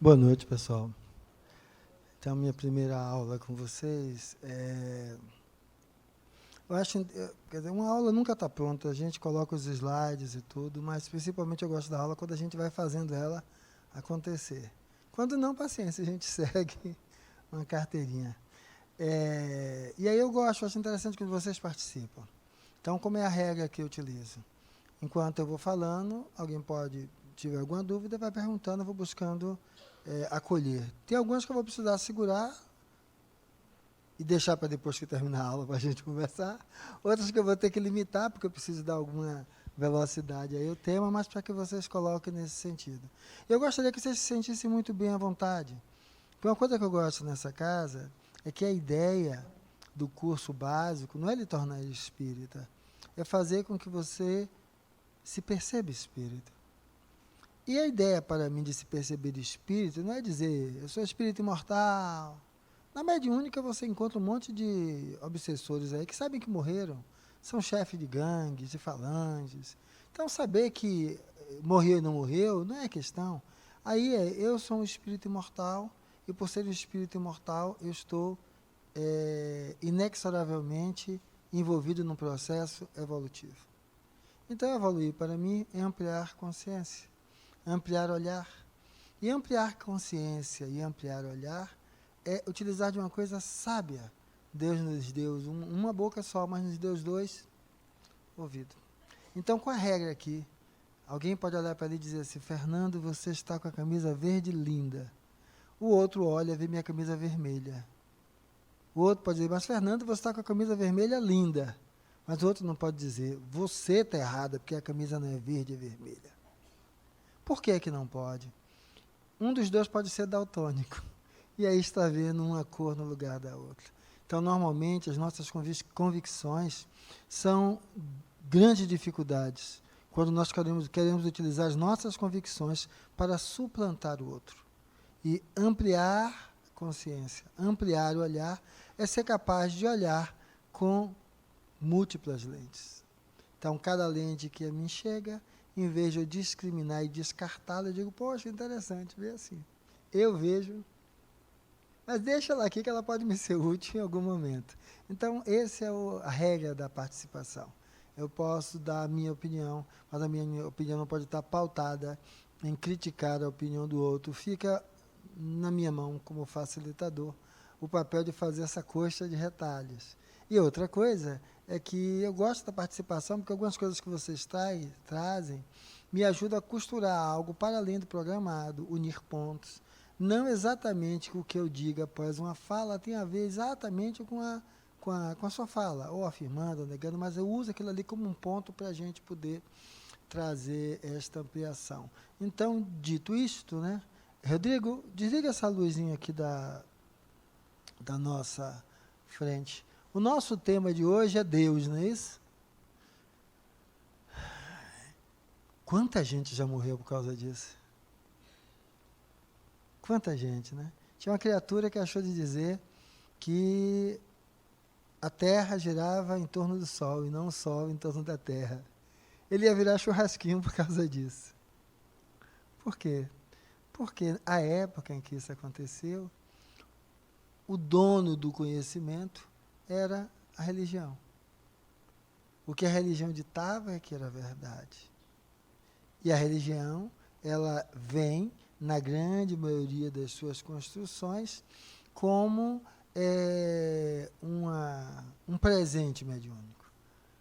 Boa noite, pessoal. Então, minha primeira aula com vocês eu acho, quer dizer, uma aula nunca está pronta, a gente coloca os slides e tudo, mas principalmente eu gosto da aula quando a gente vai fazendo ela acontecer. Quando não, paciência, a gente segue uma carteirinha. E aí eu gosto, acho interessante que vocês participam. Então, como é a regra que eu utilizo? Enquanto eu vou falando, alguém pode, tiver alguma dúvida, vai perguntando, eu vou buscando acolher. Tem algumas que eu vou precisar segurar e deixar para depois que terminar a aula para a gente conversar. Outras que eu vou ter que limitar, porque eu preciso dar alguma velocidade aí o tema, mas para que vocês coloquem nesse sentido. Eu gostaria que vocês se sentissem muito bem à vontade. Porque uma coisa que eu gosto nessa casa é que a ideia do curso básico não é lhe tornar espírita, é fazer com que você se perceba espírita. E a ideia para mim de se perceber espírito não é dizer, eu sou espírito imortal. Na mediúnica você encontra um monte de obsessores aí que sabem que morreram, são chefes de gangues, de falanges. Então saber que morreu e não morreu não é questão. Aí eu sou um espírito imortal e por ser um espírito imortal eu estou inexoravelmente envolvido num processo evolutivo. Então evoluir para mim é ampliar consciência, ampliar olhar. E ampliar consciência e ampliar olhar é utilizar de uma coisa sábia. Deus nos deu uma boca só, mas nos deu dois ouvidos. Então, com a regra aqui, alguém pode olhar para ele e dizer assim, Fernando, você está com a camisa verde linda. O outro olha e vê minha camisa vermelha. O outro pode dizer, mas Fernando, você está com a camisa vermelha linda. Mas o outro não pode dizer, você está errada, porque a camisa não é verde, é vermelha. Por que que não pode? Um dos dois pode ser daltônico. E aí está vendo uma cor no lugar da outra. Então, normalmente, as nossas convicções são grandes dificuldades quando nós queremos utilizar as nossas convicções para suplantar o outro. E ampliar consciência, ampliar o olhar, é ser capaz de olhar com múltiplas lentes. Então, cada lente que a mim chega, em vez de eu discriminar e descartá-la, eu digo, poxa, interessante, vê assim. Eu vejo, mas deixa ela aqui que ela pode me ser útil em algum momento. Então, essa é a regra da participação. Eu posso dar a minha opinião, mas a minha opinião não pode estar pautada em criticar a opinião do outro. Fica na minha mão, como facilitador, o papel de fazer essa coxa de retalhos. E outra coisa é que eu gosto da participação, porque algumas coisas que vocês trazem me ajudam a costurar algo para além do programado, unir pontos. Não exatamente o que eu diga após uma fala tem a ver exatamente com a sua fala, ou afirmando, ou negando, mas eu uso aquilo ali como um ponto para a gente poder trazer esta ampliação. Então, dito isto, né, Rodrigo, desliga essa luzinha aqui da nossa frente. O nosso tema de hoje é Deus, não é isso? Quanta gente já morreu por causa disso? Quanta gente, né? Tinha uma criatura que achou de dizer que a Terra girava em torno do Sol e não o Sol em torno da Terra. Ele ia virar churrasquinho por causa disso. Por quê? Porque a época em que isso aconteceu, o dono do conhecimento era a religião. O que a religião ditava é que era verdade. E a religião, ela vem, na grande maioria das suas construções, como um presente mediúnico.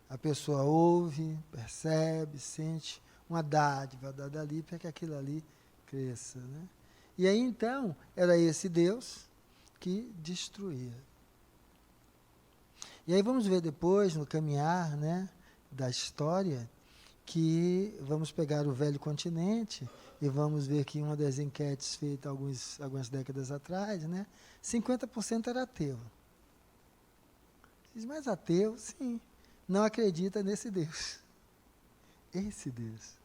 A pessoa ouve, percebe, sente uma dádiva dada ali para que aquilo ali cresça. Né? E aí, então, era esse Deus que destruía. E aí vamos ver depois, no caminhar, né, da história, que vamos pegar o velho continente e vamos ver que em uma das enquetes feitas algumas décadas atrás, né, 50% era ateu. Diz, mas ateu, sim, não acredita nesse Deus. Esse Deus.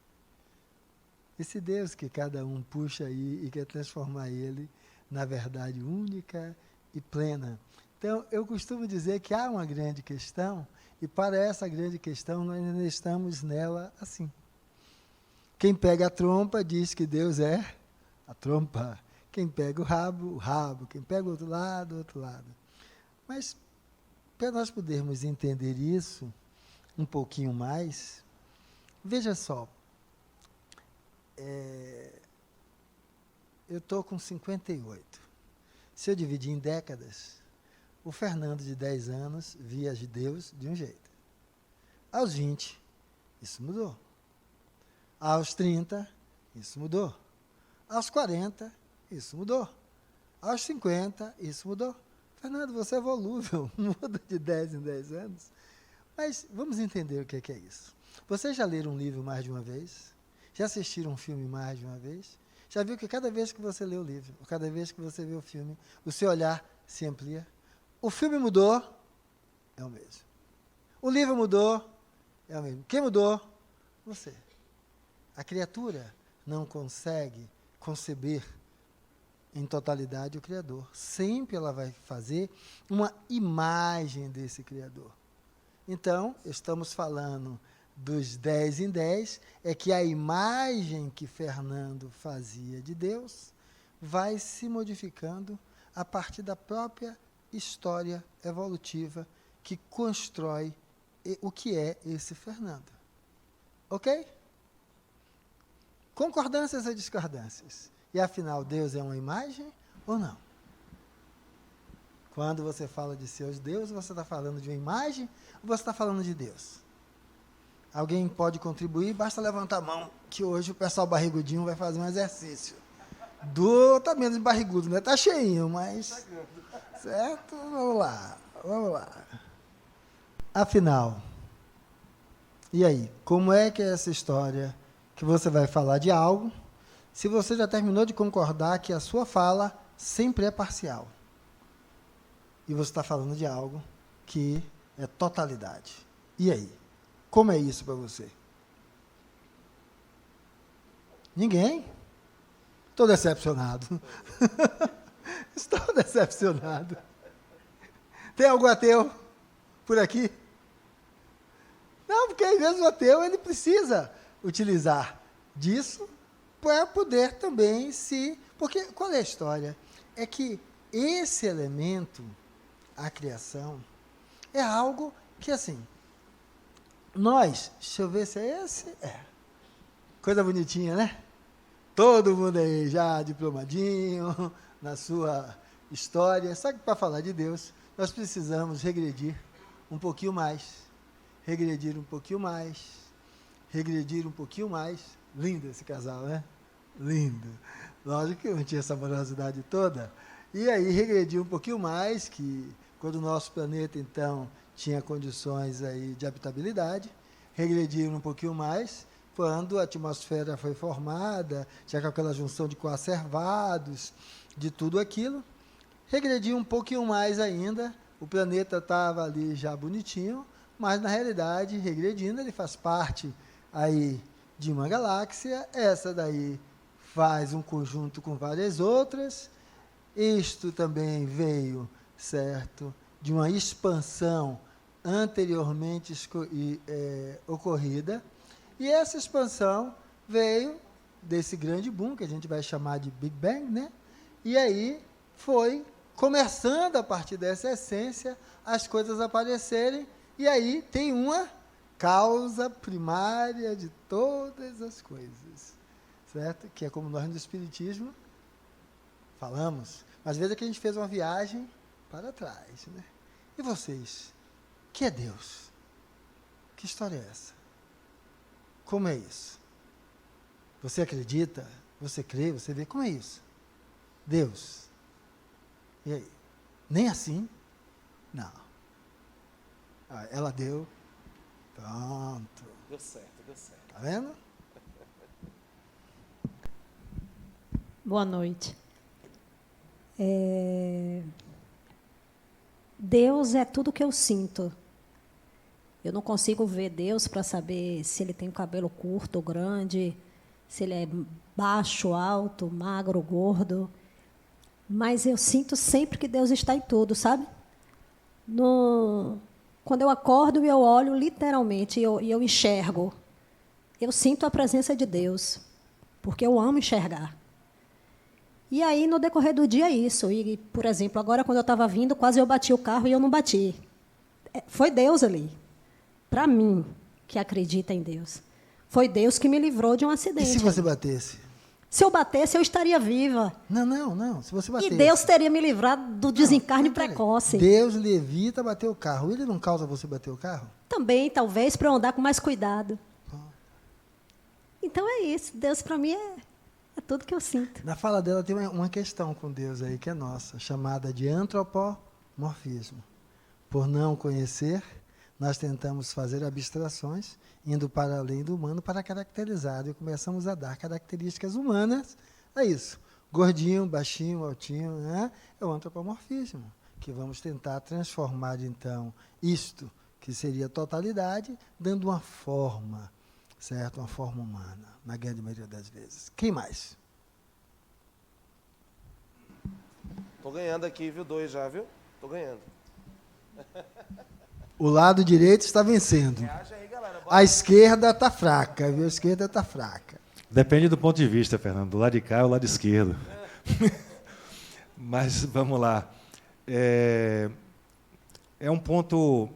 Esse Deus que cada um puxa aí e quer transformar ele na verdade única e plena. Então, eu costumo dizer que há uma grande questão, e para essa grande questão nós ainda estamos nela assim. Quem pega a trompa diz que Deus é a trompa. Quem pega o rabo. Quem pega o outro lado. Mas, para nós podermos entender isso um pouquinho mais, veja só, eu estou com 58. Se eu dividir em décadas, o Fernando de 10 anos via de Deus de um jeito. Aos 20, isso mudou. Aos 30, isso mudou. Aos 40, isso mudou. Aos 50, isso mudou. Fernando, você é volúvel, muda de 10 em 10 anos. Mas vamos entender o que é isso. Vocês já leram um livro mais de uma vez? Já assistiram um filme mais de uma vez? Já viu que cada vez que você lê o livro, ou cada vez que você vê o filme, o seu olhar se amplia? O filme mudou, é o mesmo. O livro mudou, é o mesmo. Quem mudou? Você. A criatura não consegue conceber em totalidade o Criador. Sempre ela vai fazer uma imagem desse Criador. Então, estamos falando dos 10 em 10, é que a imagem que Fernando fazia de Deus vai se modificando a partir da própria história evolutiva que constrói o que é esse Fernando. Ok? Concordâncias ou discordâncias? E afinal, Deus é uma imagem ou não? Quando você fala de seus Deus, você está falando de uma imagem ou você está falando de Deus? Alguém pode contribuir? Basta levantar a mão, que hoje o pessoal barrigudinho vai fazer um exercício. Tá menos barrigudo, né? Está cheinho, mas... Certo? Vamos lá. Afinal, e aí? Como é que é essa história que você vai falar de algo, se você já terminou de concordar que a sua fala sempre é parcial? E você está falando de algo que é totalidade. E aí? Como é isso para você? Ninguém? Estou decepcionado. Estou decepcionado. Tem algum ateu por aqui? Não, porque às vezes o ateu ele precisa utilizar disso para poder também se... Porque qual é a história? É que esse elemento, a criação, é algo que, assim, nós, deixa eu ver se é esse, coisa bonitinha, né? Todo mundo aí já diplomadinho na sua história. Só que para falar de Deus, nós precisamos regredir um pouquinho mais. Regredir um pouquinho mais. Lindo esse casal, né? Lindo. Lógico que não tinha essa amorosidade toda. E aí regredir um pouquinho mais, que quando o nosso planeta, então, tinha condições aí de habitabilidade, regredir um pouquinho mais, quando a atmosfera foi formada, já com aquela junção de coacervados, de tudo aquilo, regredir um pouquinho mais ainda, o planeta estava ali já bonitinho, mas na realidade, regredindo, ele faz parte aí de uma galáxia, essa daí faz um conjunto com várias outras, isto também veio, certo, de uma expansão anteriormente ocorrida, e essa expansão veio desse grande boom, que a gente vai chamar de Big Bang, né? E aí foi começando a partir dessa essência as coisas aparecerem, e aí tem uma causa primária de todas as coisas, certo? Que é como nós no Espiritismo falamos, mas às vezes é que a gente fez uma viagem para trás, né? E vocês? O que é Deus? Que história é essa? Como é isso? Você acredita? Você crê? Você vê? Como é isso? Deus. E aí? Nem assim? Não. Ela deu. Pronto. Deu certo. Tá vendo? Boa noite. Deus é tudo que eu sinto. Eu não consigo ver Deus para saber se ele tem o cabelo curto ou grande, se ele é baixo, alto, magro, gordo. Mas eu sinto sempre que Deus está em tudo, sabe? Quando eu acordo e eu olho literalmente e eu enxergo, eu sinto a presença de Deus, porque eu amo enxergar. E aí, no decorrer do dia, isso. E, por exemplo, agora, quando eu estava vindo, quase eu bati o carro e eu não bati. Foi Deus ali. Para mim, que acredita em Deus. Foi Deus que me livrou de um acidente. E se você batesse? Se eu batesse, eu estaria viva. Não. Se você batesse. E Deus teria me livrado do desencarne precoce. Deus lhe evita bater o carro. Ele não causa você bater o carro? Também, talvez, para eu andar com mais cuidado. Então é isso. Deus, para mim, é tudo que eu sinto. Na fala dela tem uma questão com Deus aí que é nossa, chamada de antropomorfismo. Por não conhecer, nós tentamos fazer abstrações, indo para além do humano para caracterizar, e começamos a dar características humanas. É isso. Gordinho, baixinho, altinho, né? É o antropomorfismo, que vamos tentar transformar, então, isto, que seria totalidade, dando uma forma, certo? Uma forma humana, na grande maioria das vezes. Quem mais? Tô ganhando aqui, viu? 2 já, viu? Tô ganhando. O lado direito está vencendo. Reage aí, galera. A esquerda está fraca, viu? A esquerda está fraca. Depende do ponto de vista, Fernando. Do lado de cá ou do lado esquerdo. Mas vamos lá. É um ponto.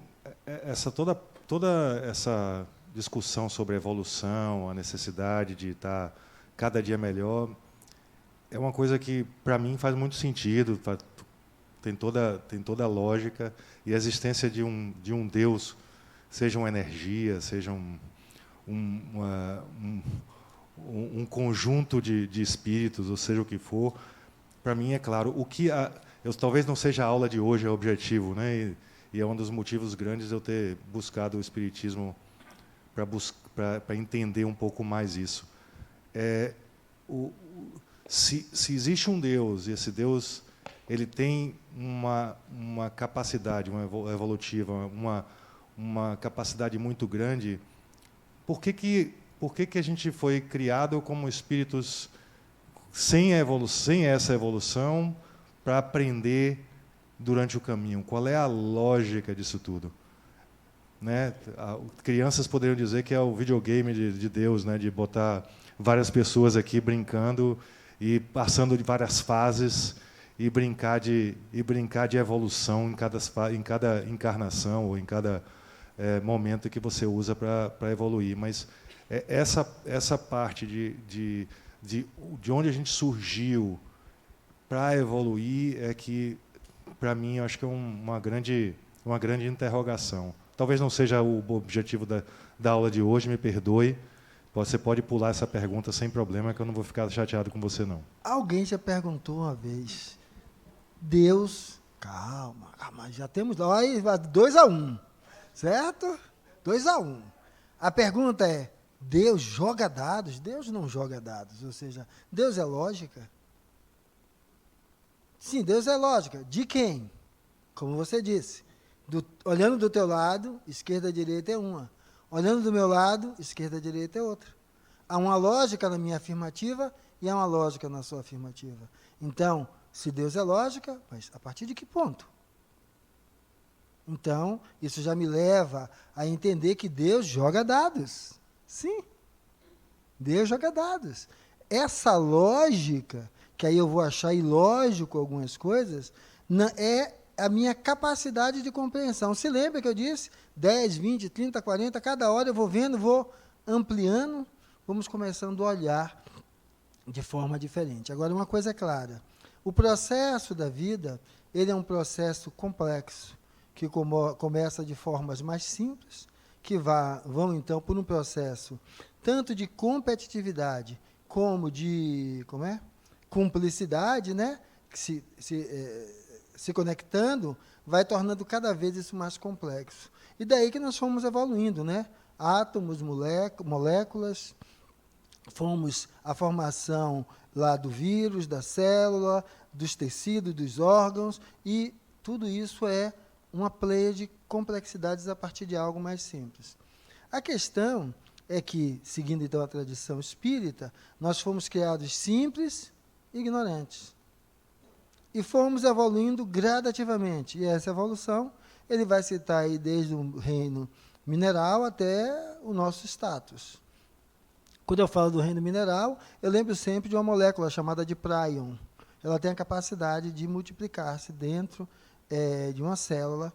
Toda essa discussão sobre a evolução, a necessidade de estar cada dia melhor, é uma coisa que, para mim, faz muito sentido. Tem toda a lógica. E a existência de um Deus, seja uma energia, seja um conjunto de espíritos, ou seja o que for, para mim é claro. Talvez não seja a aula de hoje, é o objetivo, né? E é um dos motivos grandes de eu ter buscado o Espiritismo para entender um pouco mais isso. Se existe um Deus, e esse Deus ele tem uma capacidade evolutiva, uma capacidade muito grande, por que a gente foi criado como espíritos sem essa evolução para aprender durante o caminho? Qual é a lógica disso tudo? Né? Crianças poderiam dizer que é o videogame de Deus, né? De botar várias pessoas aqui brincando e passando de várias fases e brincar de evolução em cada encarnação ou em cada momento que você usa para evoluir. Mas essa parte de onde a gente surgiu para evoluir é que, para mim, eu acho que é uma grande interrogação. Talvez não seja o objetivo da aula de hoje, me perdoe. Você pode pular essa pergunta sem problema, que eu não vou ficar chateado com você, não. Alguém já perguntou uma vez, Deus... Calma, já temos lá, 2-1, certo? 2-1. A pergunta é, Deus joga dados? Deus não joga dados, ou seja, Deus é lógica? Sim, Deus é lógica. De quem? Como você disse, olhando do teu lado, esquerda e direita é uma. Olhando do meu lado, esquerda e direita é outra. Há uma lógica na minha afirmativa e há uma lógica na sua afirmativa. Então, se Deus é lógica, mas a partir de que ponto? Então, isso já me leva a entender que Deus joga dados. Sim, Deus joga dados. Essa lógica, que aí eu vou achar ilógico algumas coisas, é a minha capacidade de compreensão. Se lembra que eu disse 10, 20, 30, 40, cada hora eu vou vendo, vou ampliando, vamos começando a olhar de forma diferente. Agora, uma coisa é clara, o processo da vida, ele é um processo complexo, que começa de formas mais simples, que vão então por um processo tanto de competitividade como de cumplicidade, né? Que se conectando, vai tornando cada vez isso mais complexo. E daí que nós fomos evoluindo, né? Átomos, moléculas, fomos a formação lá do vírus, da célula, dos tecidos, dos órgãos, e tudo isso é uma pleia de complexidades a partir de algo mais simples. A questão é que, seguindo então a tradição espírita, nós fomos criados simples e ignorantes. E fomos evoluindo gradativamente. E essa evolução, ele vai citar aí desde o reino mineral até o nosso status. Quando eu falo do reino mineral, eu lembro sempre de uma molécula chamada de prion. ela tem a capacidade de multiplicar-se dentro de uma célula,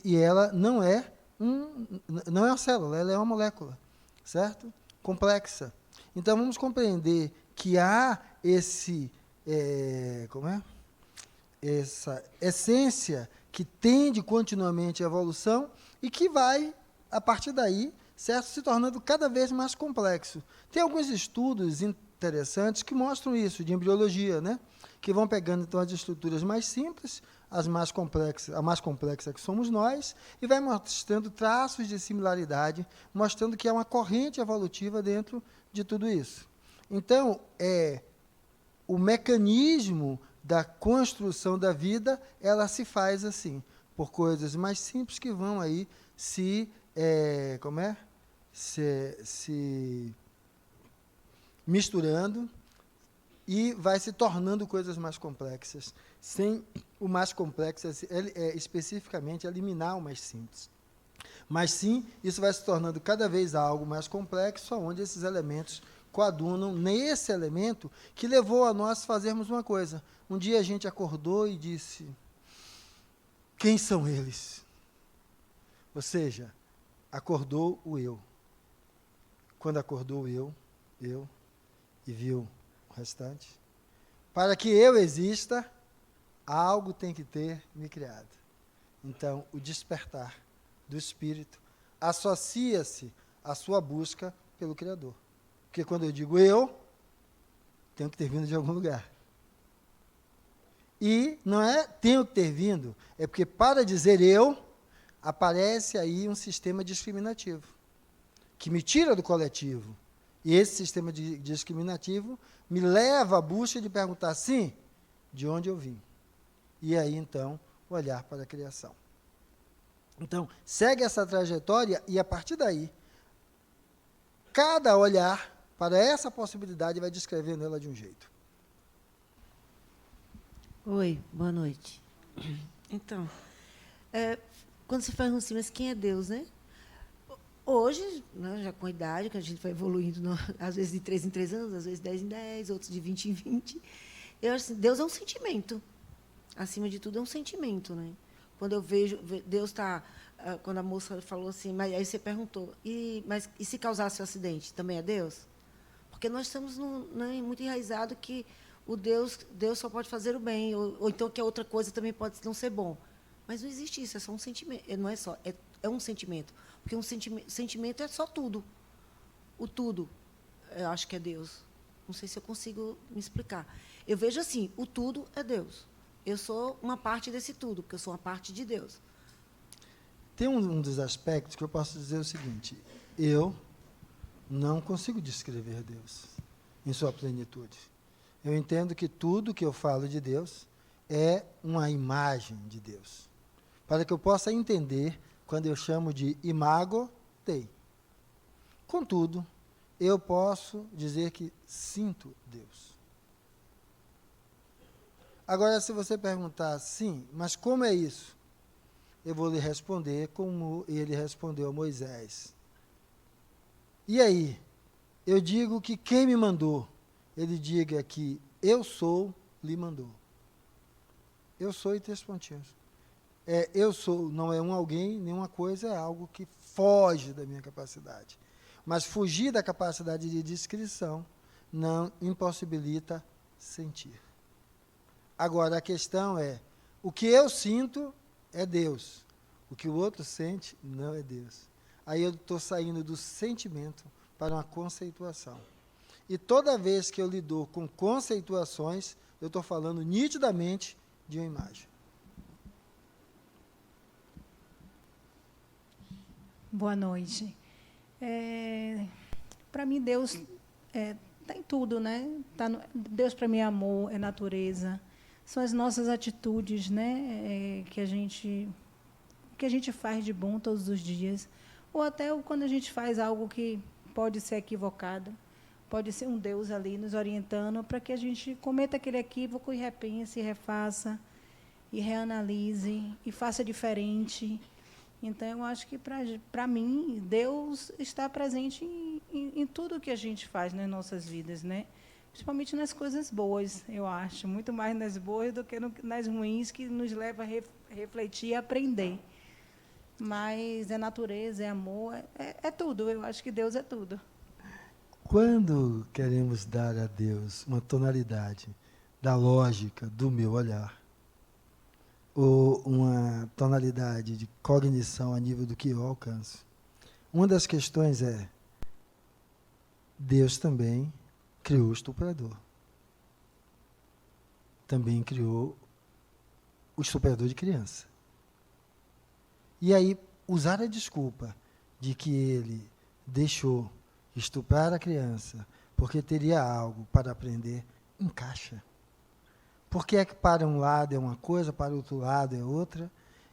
e ela não é uma célula, ela é uma molécula, certo? Complexa. Então, vamos compreender que há essa essência que tende continuamente à evolução e que vai, a partir daí, certo, se tornando cada vez mais complexo. Tem alguns estudos interessantes que mostram isso, de embriologia, né? Que vão pegando, então, as estruturas mais simples, a mais complexa que somos nós, e vai mostrando traços de similaridade, mostrando que há uma corrente evolutiva dentro de tudo isso. Então, o mecanismo da construção da vida, ela se faz assim, por coisas mais simples que vão aí se misturando e vai se tornando coisas mais complexas, sem o mais complexo especificamente eliminar o mais simples. Mas sim, isso vai se tornando cada vez algo mais complexo, onde esses elementos coadunam nesse elemento que levou a nós fazermos uma coisa. Um dia a gente acordou e disse: quem são eles? Ou seja, acordou o eu. Quando acordou o eu, e viu o restante, para que eu exista, algo tem que ter me criado. Então, o despertar do espírito associa-se à sua busca pelo Criador. Porque quando eu digo eu, tenho que ter vindo de algum lugar. E não é tenho que ter vindo, é porque para dizer eu, aparece aí um sistema discriminativo, que me tira do coletivo. E esse sistema discriminativo me leva à busca de perguntar, sim, de onde eu vim. E aí, então, olhar para a criação. Então, segue essa trajetória e, a partir daí, cada olhar para essa possibilidade vai descrevendo ela de um jeito. Oi, boa noite. Então, quando se faz um sim, mas quem é Deus, né? Hoje, né, já com a idade, que a gente vai evoluindo, às vezes de 3 em 3 anos, às vezes 10 em 10, outros de 20 em 20, eu acho assim, Deus é um sentimento. Acima de tudo, é um sentimento, né? Quando eu vejo, Deus está... Quando a moça falou assim, mas aí você perguntou, mas se causasse um acidente, também é Deus? Porque nós estamos muito enraizado que o Deus só pode fazer o bem, ou então que a outra coisa também pode não ser bom. Mas não existe isso, é só um sentimento. Não é só, é um sentimento. Porque um sentimento é só tudo. O tudo, eu acho que é Deus. Não sei se eu consigo me explicar. Eu vejo assim, o tudo é Deus. Eu sou uma parte desse tudo, porque eu sou uma parte de Deus. Tem um dos aspectos que eu posso dizer o seguinte: eu não consigo descrever Deus em sua plenitude. Eu entendo que tudo que eu falo de Deus é uma imagem de Deus. Para que eu possa entender, quando eu chamo de imago Dei. Contudo, eu posso dizer que sinto Deus. Agora, se você perguntar, sim, mas como é isso? Eu vou lhe responder como ele respondeu a Moisés. E aí? Eu digo que quem me mandou, ele diga que eu sou, lhe mandou. Eu sou e 3 pontinhos. Eu sou, não é um alguém, nenhuma coisa, é algo que foge da minha capacidade. Mas fugir da capacidade de descrição não impossibilita sentir. Agora, a questão é, o que eu sinto é Deus. O que o outro sente não é Deus. Aí eu estou saindo do sentimento para uma conceituação. E toda vez que eu lido com conceituações, eu estou falando nitidamente de uma imagem. Boa noite. Para mim, Deus está em tudo, né? Deus, para mim, é amor, é natureza. São as nossas atitudes, né? Que a gente faz de bom todos os dias. Ou até quando a gente faz algo que pode ser equivocado. Pode ser um Deus ali nos orientando para que a gente cometa aquele equívoco e repense, e refaça, e reanalise, e faça diferente. Então, eu acho que, para mim, Deus está presente em tudo que a gente faz nas nossas vidas, né? Principalmente nas coisas boas, eu acho. Muito mais nas boas do que nas ruins, que nos leva a refletir e aprender. Mas é natureza, é amor, é tudo. Eu acho que Deus é tudo. Quando queremos dar a Deus uma tonalidade da lógica do meu olhar, ou uma tonalidade de cognição a nível do que eu alcanço, uma das questões é: Deus também criou o estuprador. Também criou o estuprador de criança. E aí, usar a desculpa de que ele deixou estuprar a criança porque teria algo para aprender, encaixa. Porque é que para um lado é uma coisa, para o outro lado é outra.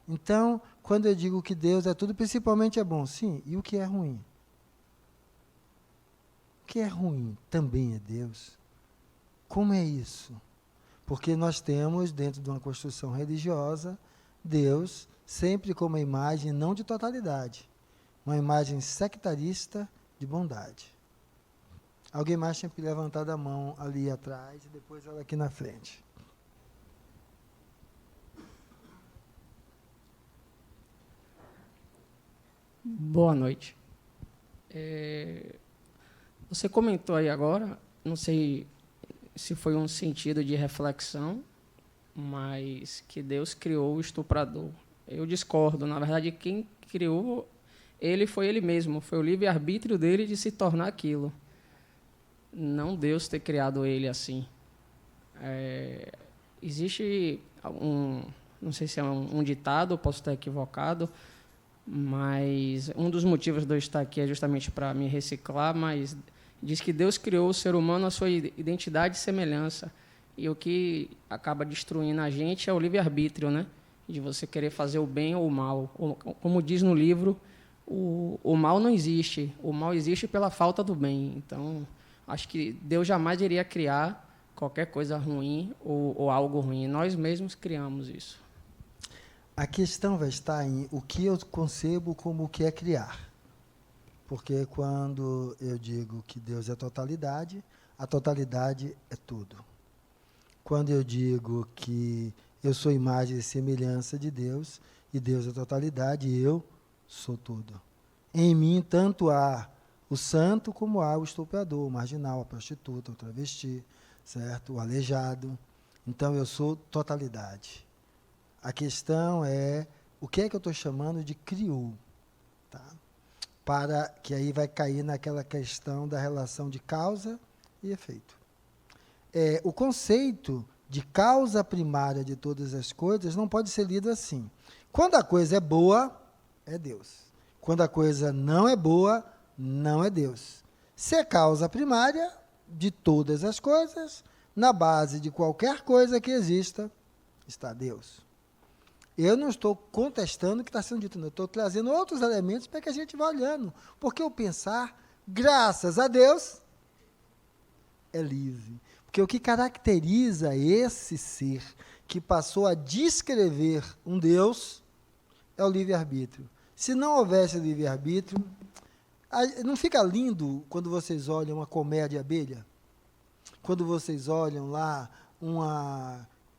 Então, quando eu digo que Deus é tudo, principalmente é bom, sim, e o que é ruim? O que é ruim também é Deus. Como é isso? Porque nós temos, dentro de uma construção religiosa, Deus sempre com uma imagem não de totalidade, uma imagem sectarista de bondade. Alguém mais tinha que levantar a mão ali atrás e depois ela aqui na frente. Boa noite. Você comentou aí agora, não sei se foi um sentido de reflexão, mas que Deus criou o estuprador. Eu discordo. Na verdade, quem criou ele foi ele mesmo. Foi o livre-arbítrio dele de se tornar aquilo. Não Deus ter criado ele assim. Existe não sei se é um ditado, posso estar equivocado, mas um dos motivos de eu estar aqui é justamente para me reciclar, mas diz que Deus criou o ser humano à sua identidade e semelhança. E o que acaba destruindo a gente é o livre-arbítrio, né? De você querer fazer o bem ou o mal. Como diz no livro, o mal não existe. O mal existe pela falta do bem. Então, acho que Deus jamais iria criar qualquer coisa ruim ou algo ruim. Nós mesmos criamos isso. A questão vai estar em o que eu concebo como o que é criar. Porque quando eu digo que Deus é totalidade, a totalidade é tudo. Quando eu digo que eu sou imagem e semelhança de Deus, e Deus é totalidade, eu sou tudo. Em mim, tanto há o santo como há o estuprador, o marginal, a prostituta, o travesti, certo? O aleijado. Então, eu sou totalidade. A questão é o que é que eu estou chamando de criou. Tá? Para que aí vai cair naquela questão da relação de causa e efeito. O conceito de causa primária de todas as coisas não pode ser lido assim. Quando a coisa é boa, é Deus. Quando a coisa não é boa, não é Deus. Se é causa primária de todas as coisas, na base de qualquer coisa que exista, está Deus. Eu não estou contestando o que está sendo dito, não. Eu estou trazendo outros elementos para que a gente vá olhando. Porque o pensar, graças a Deus, é livre. Porque o que caracteriza esse ser que passou a descrever um Deus é o livre-arbítrio. Se não houvesse livre-arbítrio, não fica lindo quando vocês olham uma colmeia de abelha? Quando vocês olham lá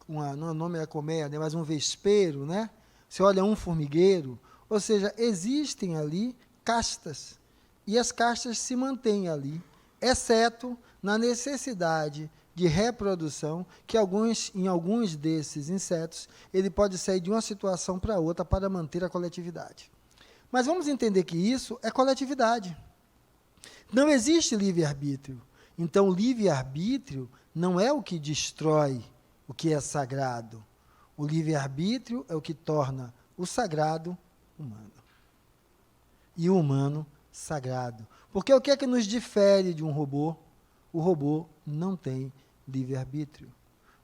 não, o nome é colmeia, né, mas um vespeiro, né? Você olha um formigueiro, ou seja, existem ali castas, e as castas se mantêm ali, exceto na necessidade de reprodução, que em alguns desses insetos, ele pode sair de uma situação para outra para manter a coletividade. Mas vamos entender que isso é coletividade. Não existe livre-arbítrio. Então, o livre-arbítrio não é o que destrói o que é sagrado. O livre-arbítrio é o que torna o sagrado humano. E o humano sagrado. Porque o que é que nos difere de um robô? O robô não tem livre-arbítrio.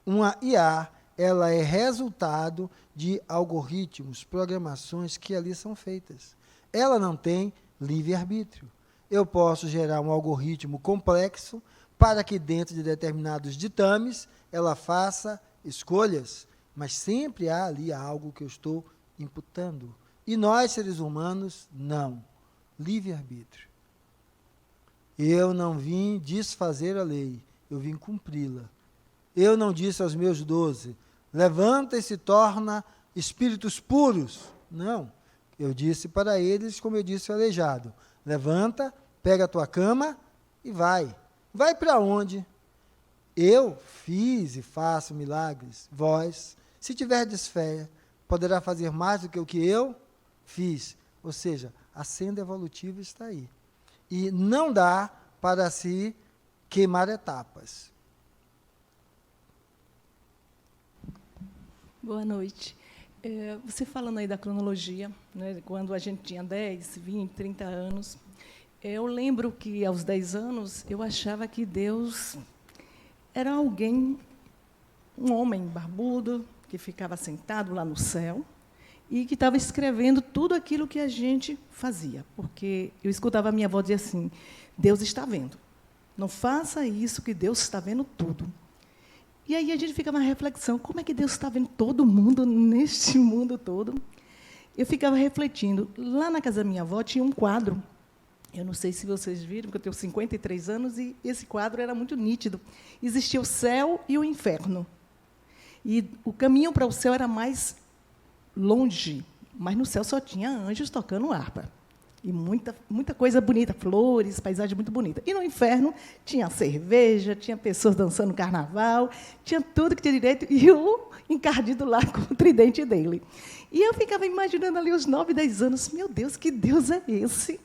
Uma IA, ela é resultado de algoritmos, programações que ali são feitas. Ela não tem livre-arbítrio. Eu posso gerar um algoritmo complexo para que dentro de determinados ditames ela faça escolhas, mas sempre há ali algo que eu estou imputando. E nós, seres humanos, não. Livre-arbítrio. Eu não vim desfazer a lei, eu vim cumpri-la. Eu não disse aos meus 12, levanta e se torna espíritos puros. Não. Eu disse para eles, como eu disse ao aleijado, levanta, pega a tua cama e vai. Vai para onde? Eu fiz e faço milagres. Vós, se tiverdes fé, poderá fazer mais do que o que eu fiz. Ou seja, a senda evolutiva está aí. E não dá para se queimar etapas. Boa noite. Você falando aí da cronologia, né, quando a gente tinha 10, 20, 30 anos, eu lembro que, aos 10 anos, eu achava que Deus era alguém, um homem barbudo, que ficava sentado lá no céu e que estava escrevendo tudo aquilo que a gente fazia. Porque eu escutava a minha avó dizer assim, Deus está vendo. Não faça isso, que Deus está vendo tudo. E aí a gente fica na reflexão, como é que Deus está vendo todo mundo neste mundo todo? Eu ficava refletindo. Lá na casa da minha avó tinha um quadro. Eu não sei se vocês viram, porque eu tenho 53 anos, e esse quadro era muito nítido. Existia o céu e o inferno. E o caminho para o céu era mais longe, mas no céu só tinha anjos tocando harpa. E muita coisa bonita, flores, paisagem muito bonita. E no inferno tinha cerveja, tinha pessoas dançando carnaval, tinha tudo que tinha direito, e o encardido lá com o tridente dele. E eu ficava imaginando ali os 9, 10 anos, meu Deus, que Deus é esse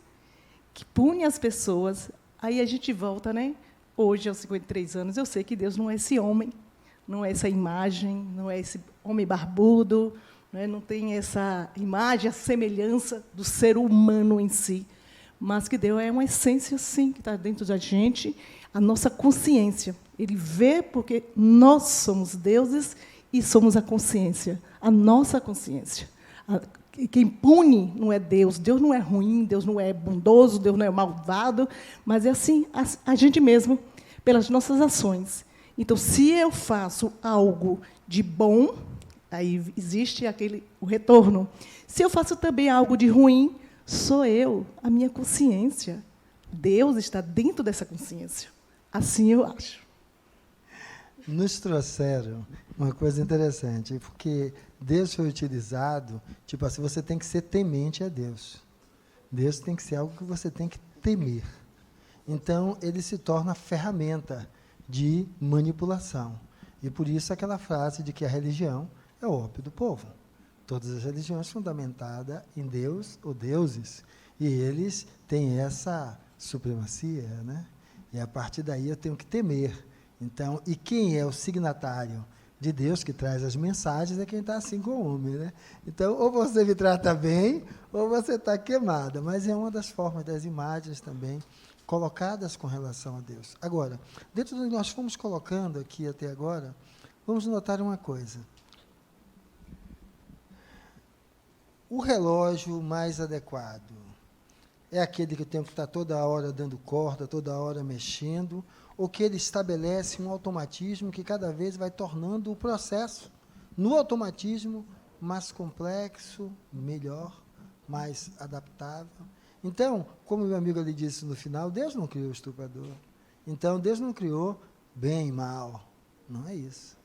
que pune as pessoas? Aí a gente volta, né? Hoje, aos 53 anos, eu sei que Deus não é esse homem, não é essa imagem, não é esse homem barbudo, não tem essa imagem, a semelhança do ser humano em si, mas que Deus é uma essência, sim, que está dentro da gente, a nossa consciência. Ele vê porque nós somos deuses e somos a consciência, a nossa consciência. Quem pune não é Deus, Deus não é ruim, Deus não é bondoso, Deus não é malvado, mas é assim, a gente mesmo, pelas nossas ações. Então, se eu faço algo de bom, aí existe o retorno. Se eu faço também algo de ruim, sou eu, a minha consciência. Deus está dentro dessa consciência. Assim eu acho. Nos trouxeram uma coisa interessante, porque Deus foi utilizado, tipo assim, você tem que ser temente a Deus. Deus tem que ser algo que você tem que temer. Então, ele se torna ferramenta de manipulação. E por isso aquela frase de que a religião é o ópio do povo. Todas as religiões fundamentadas em Deus ou deuses. E eles têm essa supremacia, né? E a partir daí eu tenho que temer. Então, e quem é o signatário de Deus que traz as mensagens é quem está assim com o homem, né? Então, ou você me trata bem, ou você está queimada. Mas é uma das formas das imagens também colocadas com relação a Deus. Agora, dentro do que nós fomos colocando aqui até agora, vamos notar uma coisa. O relógio mais adequado é aquele que o tempo está toda hora dando corda, toda hora mexendo, ou que ele estabelece um automatismo que cada vez vai tornando o processo, no automatismo, mais complexo, melhor, mais adaptável. Então, como meu amigo ali disse no final, Deus não criou o estuprador. Então, Deus não criou bem e mal. Não é isso.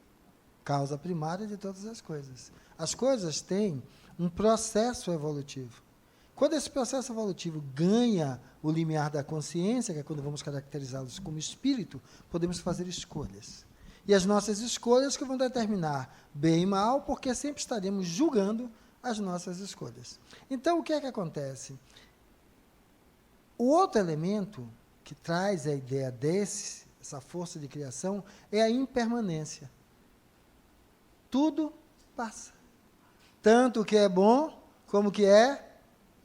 Causa primária de todas as coisas. As coisas têm um processo evolutivo. Quando esse processo evolutivo ganha o limiar da consciência, que é quando vamos caracterizá-los como espírito, podemos fazer escolhas. E as nossas escolhas que vão determinar bem e mal, porque sempre estaremos julgando as nossas escolhas. Então, o que é que acontece? O outro elemento que traz a ideia essa força de criação, é a impermanência. Tudo passa. Tanto o que é bom, como o que é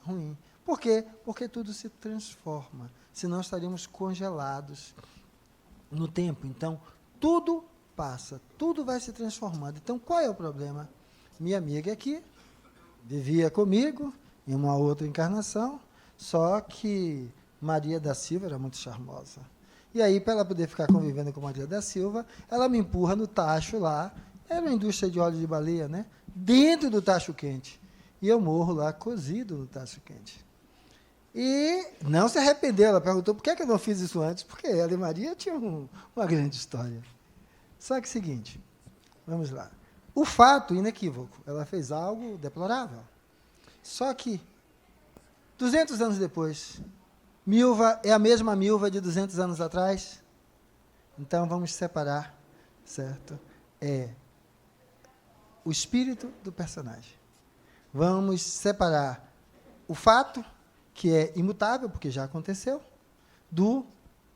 ruim. Por quê? Porque tudo se transforma. Senão estaríamos congelados no tempo. Então, tudo passa, tudo vai se transformando. Então, qual é o problema? Minha amiga aqui vivia comigo em uma outra encarnação, só que Maria da Silva era muito charmosa. E aí, para ela poder ficar convivendo com Maria da Silva, ela me empurra no tacho lá, era uma indústria de óleo de baleia, né? Dentro do tacho quente. E eu morro lá, cozido no tacho quente. E não se arrependeu. Ela perguntou por que eu não fiz isso antes, porque ela e Maria tinham uma grande história. Só que é o seguinte, vamos lá. O fato inequívoco, ela fez algo deplorável. Só que, 200 anos depois, Milva é a mesma Milva de 200 anos atrás? Então, vamos separar, certo? O espírito do personagem. Vamos separar o fato, que é imutável, porque já aconteceu, do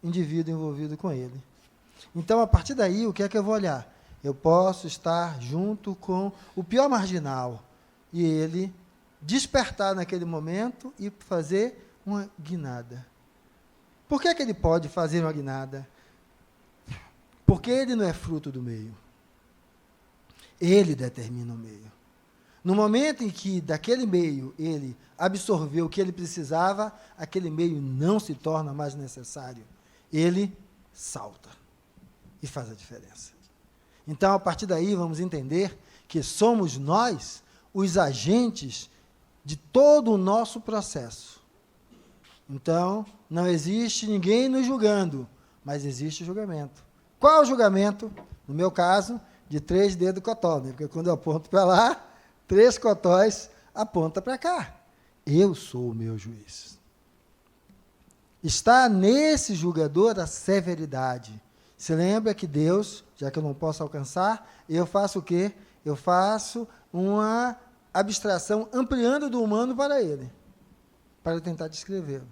indivíduo envolvido com ele. Então, a partir daí, o que é que eu vou olhar? Eu posso estar junto com o pior marginal e ele despertar naquele momento e fazer uma guinada. Por que ele pode fazer uma guinada? Porque ele não é fruto do meio. Ele determina o meio. No momento em que, daquele meio, ele absorveu o que ele precisava, aquele meio não se torna mais necessário. Ele salta e faz a diferença. Então, a partir daí, vamos entender que somos nós os agentes de todo o nosso processo. Então, não existe ninguém nos julgando, mas existe julgamento. Qual o julgamento? No meu caso, de 3 dedos cotó, né? Porque quando eu aponto para lá, 3 cotóis aponta para cá. Eu sou o meu juiz. Está nesse julgador a severidade. Se lembra que Deus, já que eu não posso alcançar, eu faço o quê? Eu faço uma abstração ampliando do humano para ele, para tentar descrevê-lo.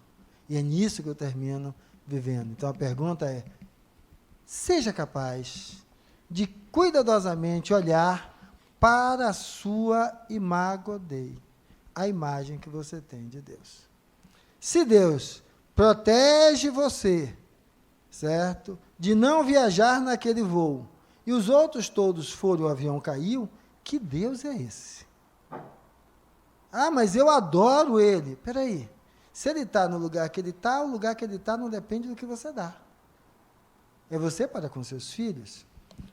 E é nisso que eu termino vivendo. Então a pergunta é, seja capaz de cuidadosamente olhar para a sua imago Dei, a imagem que você tem de Deus. Se Deus protege você, certo? De não viajar naquele voo, e os outros todos foram, o avião caiu, que Deus é esse? Ah, mas eu adoro ele. Espera aí. Se ele está no lugar que ele está, o lugar que ele está não depende do que você dá. É você para com seus filhos.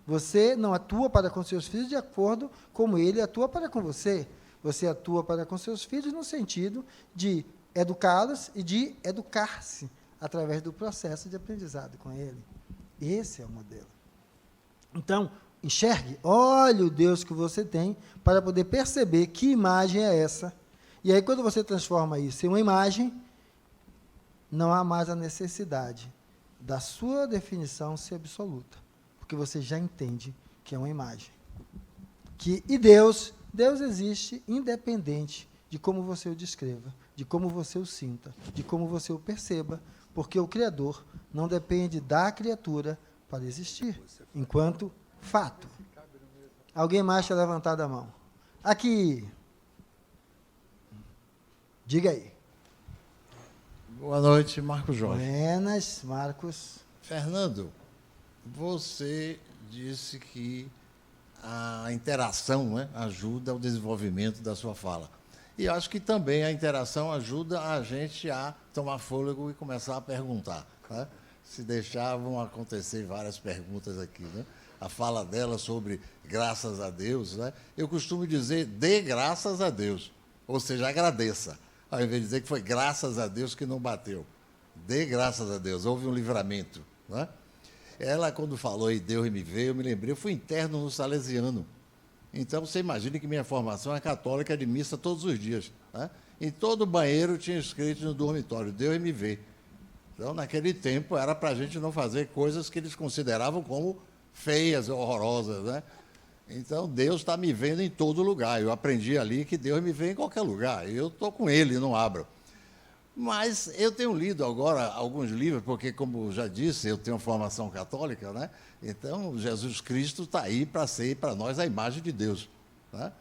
Você não atua para com seus filhos de acordo como ele atua para com você. Você atua para com seus filhos no sentido de educá-los e de educar-se através do processo de aprendizado com ele. Esse é o modelo. Então, enxergue, olhe o Deus que você tem para poder perceber que imagem é essa. E aí, quando você transforma isso em uma imagem, não há mais a necessidade da sua definição ser absoluta, porque você já entende que é uma imagem. E Deus existe independente de como você o descreva, de como você o sinta, de como você o perceba, porque o Criador não depende da criatura para existir, enquanto fato. Alguém mais tinha levantado a mão? Aqui. Diga aí. Boa noite, Marcos Jorge. Buenas, Marcos. Fernando, você disse que a interação, né, ajuda ao desenvolvimento da sua fala. E acho que também a interação ajuda a gente a tomar fôlego e começar a perguntar. Né? Se deixar, vão acontecer várias perguntas aqui. Né? A fala dela sobre graças a Deus, né? Eu costumo dizer, dê graças a Deus, ou seja, agradeça, ao invés de dizer que foi graças a Deus que não bateu. Dê graças a Deus, houve um livramento. Né? Ela, quando falou e Deus me veio, eu me lembrei, eu fui interno no Salesiano. Então, você imagina que minha formação é católica de missa todos os dias. Né? Em todo banheiro tinha escrito no dormitório, Deus me vê. Então, naquele tempo, era para a gente não fazer coisas que eles consideravam como feias, horrorosas. Né? Então, Deus está me vendo em todo lugar. Eu aprendi ali que Deus me vê em qualquer lugar. Eu estou com Ele, não abro. Mas eu tenho lido agora alguns livros, porque, como já disse, eu tenho formação católica, né? Então, Jesus Cristo está aí para ser, para nós, a imagem de Deus. Né?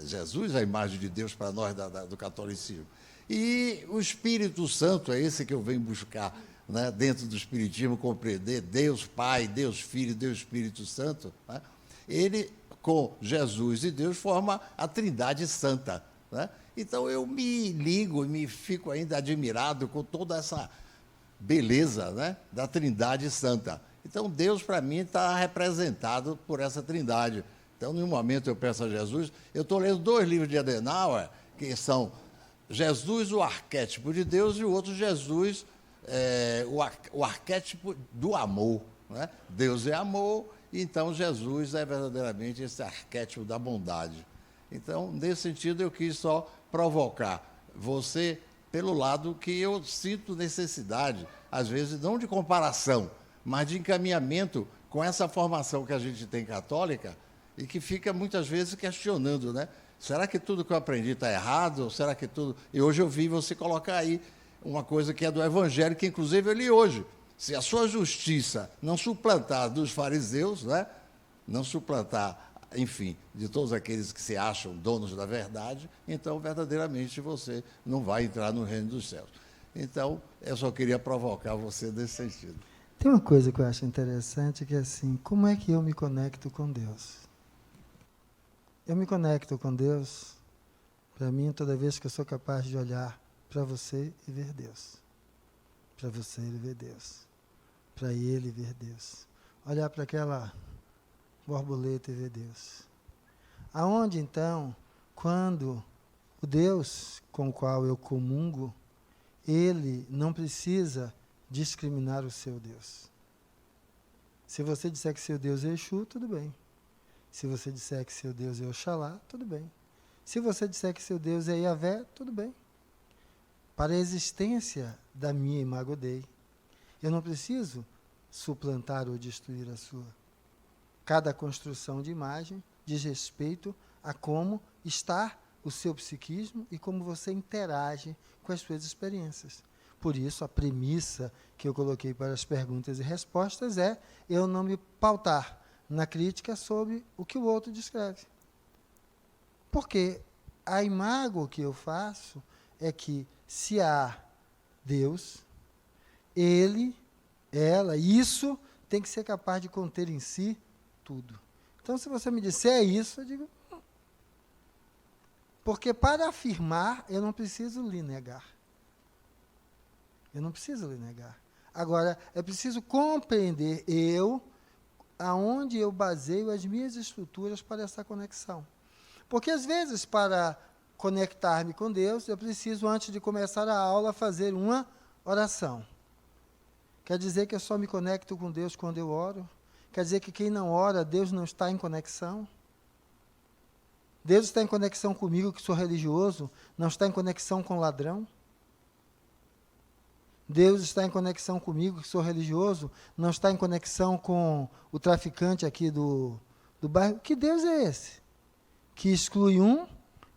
Jesus é a imagem de Deus para nós do catolicismo. E o Espírito Santo é esse que eu venho buscar, né? Dentro do Espiritismo, compreender Deus Pai, Deus Filho, Deus Espírito Santo. Né? Ele, com Jesus e Deus, forma a Trindade Santa. Né? Então, eu me ligo e me fico ainda admirado com toda essa beleza, né, da Trindade Santa. Então, Deus, para mim, está representado por essa Trindade. Então, em um momento, eu peço a Jesus, eu estou lendo 2 livros de Adenauer, que são Jesus, o arquétipo de Deus, e o outro Jesus, o arquétipo do amor. Né? Deus é amor, então Jesus é verdadeiramente esse arquétipo da bondade. Então, nesse sentido, eu quis só provocar você pelo lado que eu sinto necessidade, às vezes, não de comparação, mas de encaminhamento com essa formação que a gente tem católica e que fica, muitas vezes, questionando, né? Será que tudo que eu aprendi está errado? Ou será que tudo... E hoje eu vi você colocar aí uma coisa que é do Evangelho, que, inclusive, eu li hoje. Se a sua justiça não suplantar dos fariseus, né? Não suplantar, enfim, de todos aqueles que se acham donos da verdade, então, verdadeiramente, você não vai entrar no reino dos céus. Então, eu só queria provocar você nesse sentido. Tem uma coisa que eu acho interessante, que é assim, como é que eu me conecto com Deus? Eu me conecto com Deus, para mim, toda vez que eu sou capaz de olhar para você e ver Deus. Para você e ver Deus. Para ele ver Deus. Olhar para aquela borboleta e ver Deus. Aonde, então, quando o Deus com o qual eu comungo, ele não precisa discriminar o seu Deus. Se você disser que seu Deus é Exu, tudo bem. Se você disser que seu Deus é Oxalá, tudo bem. Se você disser que seu Deus é Yahvé, tudo bem. Para a existência da minha Imago Dei, eu não preciso suplantar ou destruir a sua. Cada construção de imagem diz respeito a como está o seu psiquismo e como você interage com as suas experiências. Por isso, a premissa que eu coloquei para as perguntas e respostas é eu não me pautar na crítica sobre o que o outro descreve. Porque a imago que eu faço é que se há Deus, ele, ela, isso tem que ser capaz de conter em si tudo. Então, se você me disser isso, eu digo... Porque para afirmar, eu não preciso lhe negar. Eu não preciso lhe negar. Agora, é preciso compreender aonde eu baseio as minhas estruturas para essa conexão. Porque, às vezes, para conectar-me com Deus, eu preciso, antes de começar a aula, fazer uma oração. Quer dizer que eu só me conecto com Deus quando eu oro? Quer dizer que quem não ora, Deus não está em conexão? Deus está em conexão comigo, que sou religioso, não está em conexão com o ladrão? Deus está em conexão comigo, que sou religioso, não está em conexão com o traficante aqui do bairro? Que Deus é esse? Que exclui um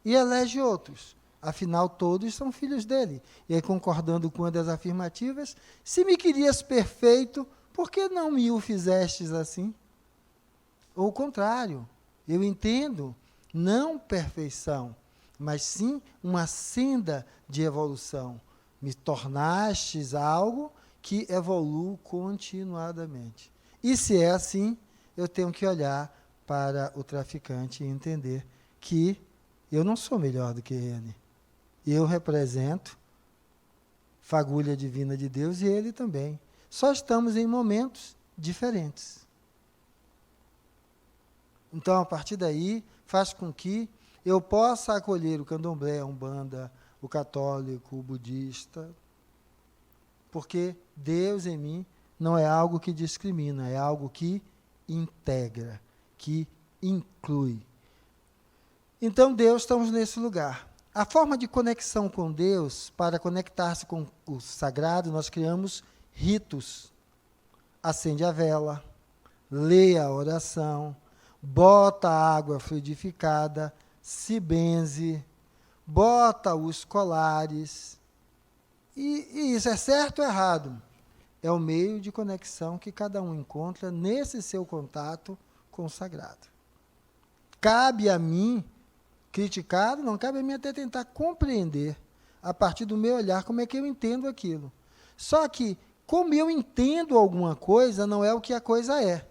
e elege outros. Afinal, todos são filhos dele. E aí, concordando com uma das afirmativas, se me querias perfeito, por que não me o fizestes assim? Ou o contrário, eu entendo, não perfeição, mas sim uma senda de evolução. Me tornastes algo que evolui continuadamente. E se é assim, eu tenho que olhar para o traficante e entender que eu não sou melhor do que ele. Eu represento fagulha divina de Deus e ele também. Só estamos em momentos diferentes. Então, a partir daí, faz com que eu possa acolher o candomblé, a umbanda, o católico, o budista, porque Deus em mim não é algo que discrimina, é algo que integra, que inclui. Então, Deus, estamos nesse lugar. A forma de conexão com Deus, para conectar-se com o sagrado, nós criamos ritos. Acende a vela, lê a oração, bota a água fluidificada, se benze, bota os colares. E isso é certo ou errado? É o meio de conexão que cada um encontra nesse seu contato com o sagrado. Cabe a mim criticar, não cabe a mim até tentar compreender, a partir do meu olhar, como é que eu entendo aquilo. Só que, como eu entendo alguma coisa, não é o que a coisa é.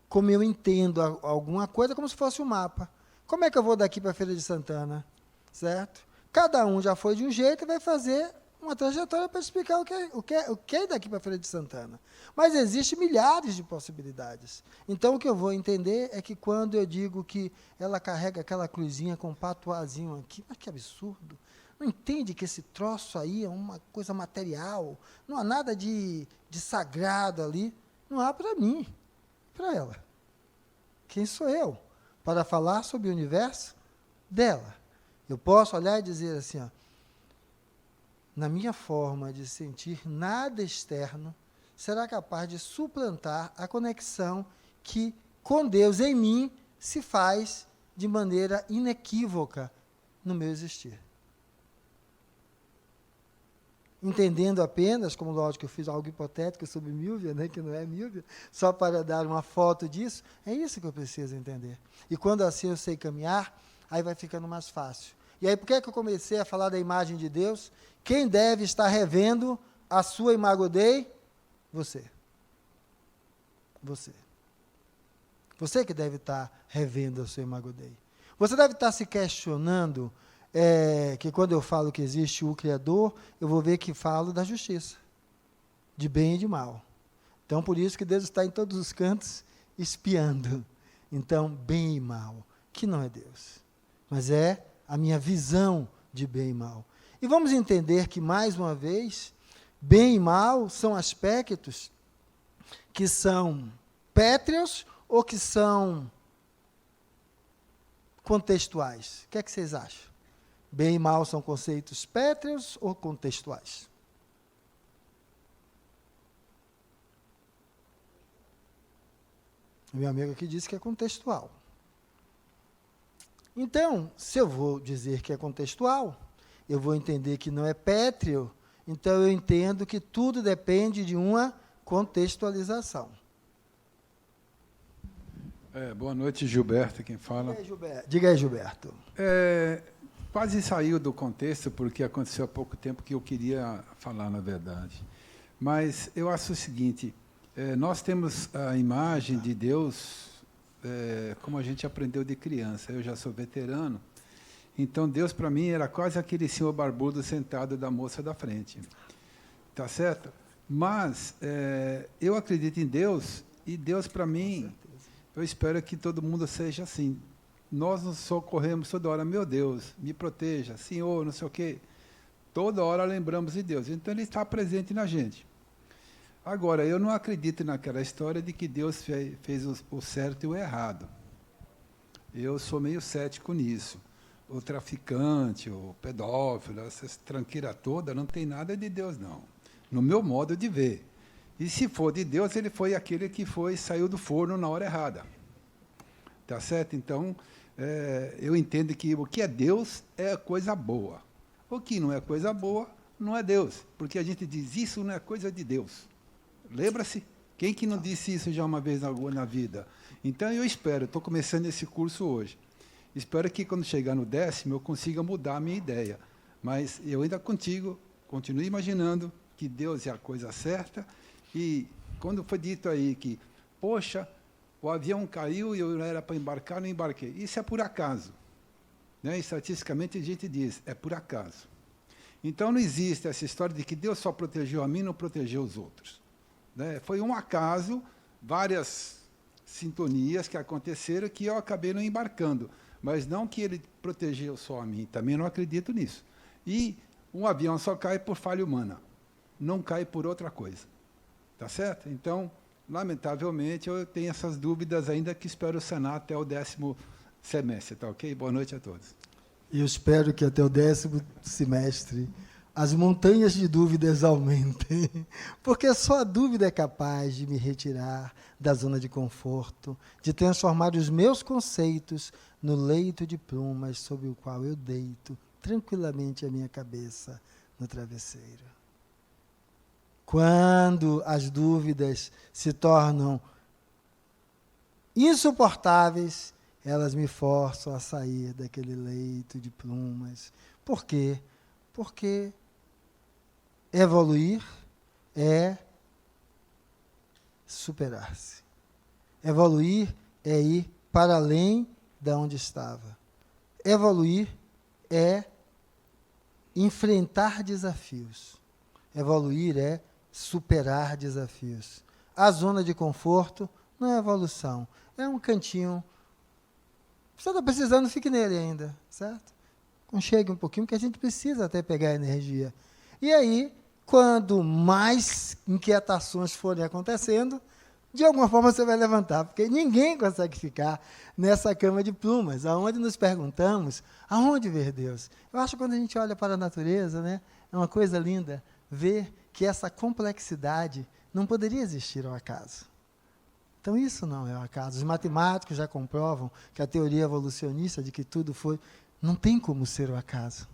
Como eu entendo alguma coisa, é como se fosse um mapa. Como é que eu vou daqui para a Feira de Santana? Certo? Cada um já foi de um jeito e vai fazer uma trajetória para explicar o que é daqui para a Feira de Santana. Mas existem milhares de possibilidades. Então, o que eu vou entender é que quando eu digo que ela carrega aquela cruzinha com um patuazinho aqui, mas que absurdo! Não entende que esse troço aí é uma coisa material, não há nada de sagrado ali. Não há para mim, para ela. Quem sou eu para falar sobre o universo dela? Eu posso olhar e dizer assim, ó, na minha forma de sentir, nada externo será capaz de suplantar a conexão que com Deus em mim se faz de maneira inequívoca no meu existir. Entendendo apenas, como lógico eu fiz algo hipotético sobre Mílvia, né, que não é Mílvia, só para dar uma foto disso, é isso que eu preciso entender. E quando assim eu sei caminhar, aí vai ficando mais fácil. E aí por que é que eu comecei a falar da imagem de Deus? Quem deve estar revendo a sua Imago Dei? Você. Você. Você que deve estar revendo a sua Imago Dei. Você deve estar se questionando que quando eu falo que existe o Criador, eu vou ver que falo da justiça, de bem e de mal. Então, por isso que Deus está em todos os cantos espiando. Então, bem e mal, que não é Deus, mas é a minha visão de bem e mal. E vamos entender que, mais uma vez, bem e mal são aspectos que são pétreos ou que são contextuais. O que é que vocês acham? Bem e mal são conceitos pétreos ou contextuais? O meu amigo aqui disse que é contextual. Então, se eu vou dizer que é contextual, eu vou entender que não é pétreo, então eu entendo que tudo depende de uma contextualização. Boa noite, Gilberto, quem fala. Diga aí, Gilberto. Quase saiu do contexto, porque aconteceu há pouco tempo que eu queria falar, na verdade. Mas eu acho o seguinte, nós temos a imagem de Deus, como a gente aprendeu de criança. Eu já sou veterano, então Deus, para mim, era quase aquele senhor barbudo sentado da moça da frente. Tá certo? Mas eu acredito em Deus, e Deus, para mim, eu espero que todo mundo seja assim. Nós nos socorremos toda hora, meu Deus, me proteja, Senhor, não sei o quê. Toda hora lembramos de Deus. Então, Ele está presente na gente. Agora, eu não acredito naquela história de que Deus fez o certo e o errado. Eu sou meio cético nisso. O traficante, o pedófilo, essa tranqueira toda, não tem nada de Deus, não. No meu modo de ver. E se for de Deus, ele foi aquele que saiu do forno na hora errada. Tá certo? Então, eu entendo que o que é Deus é coisa boa. O que não é coisa boa, não é Deus. Porque a gente diz, isso não é coisa de Deus. Lembra-se? Quem que não disse isso já uma vez na vida? Então, eu espero, estou começando esse curso hoje. Espero que, quando chegar no 10º, eu consiga mudar a minha ideia. Mas eu ainda continuo imaginando que Deus é a coisa certa. E quando foi dito aí que, poxa, o avião caiu e eu era para embarcar, não embarquei. Isso é por acaso. Né? Estatisticamente, a gente diz, é por acaso. Então, não existe essa história de que Deus só protegeu a mim e não protegeu os outros. Né? Foi um acaso, várias sintonias que aconteceram que eu acabei não embarcando. Mas não que Ele protegeu só a mim, também não acredito nisso. E um avião só cai por falha humana, não cai por outra coisa. Tá certo? Então, lamentavelmente, eu tenho essas dúvidas ainda que espero sanar até o 10º semestre, tá ok? Boa noite a todos. Eu espero que até o 10º semestre as montanhas de dúvidas aumentem, porque só a dúvida é capaz de me retirar da zona de conforto, de transformar os meus conceitos no leito de plumas sobre o qual eu deito tranquilamente a minha cabeça no travesseiro. Quando as dúvidas se tornam insuportáveis, elas me forçam a sair daquele leito de plumas. Por quê? Porque evoluir é superar-se. Evoluir é ir para além de onde estava. Evoluir é enfrentar desafios. Evoluir é superar desafios. A zona de conforto não é evolução, é um cantinho. Você está precisando, fique nele ainda, certo? Aconchegue um pouquinho, porque a gente precisa até pegar energia. E aí, quando mais inquietações forem acontecendo, de alguma forma você vai levantar, porque ninguém consegue ficar nessa cama de plumas, aonde nos perguntamos, aonde ver Deus? Eu acho que quando a gente olha para a natureza, né, é uma coisa linda ver que essa complexidade não poderia existir ao acaso. Então, isso não é um acaso. Os matemáticos já comprovam que a teoria evolucionista de que tudo foi... Não tem como ser o acaso.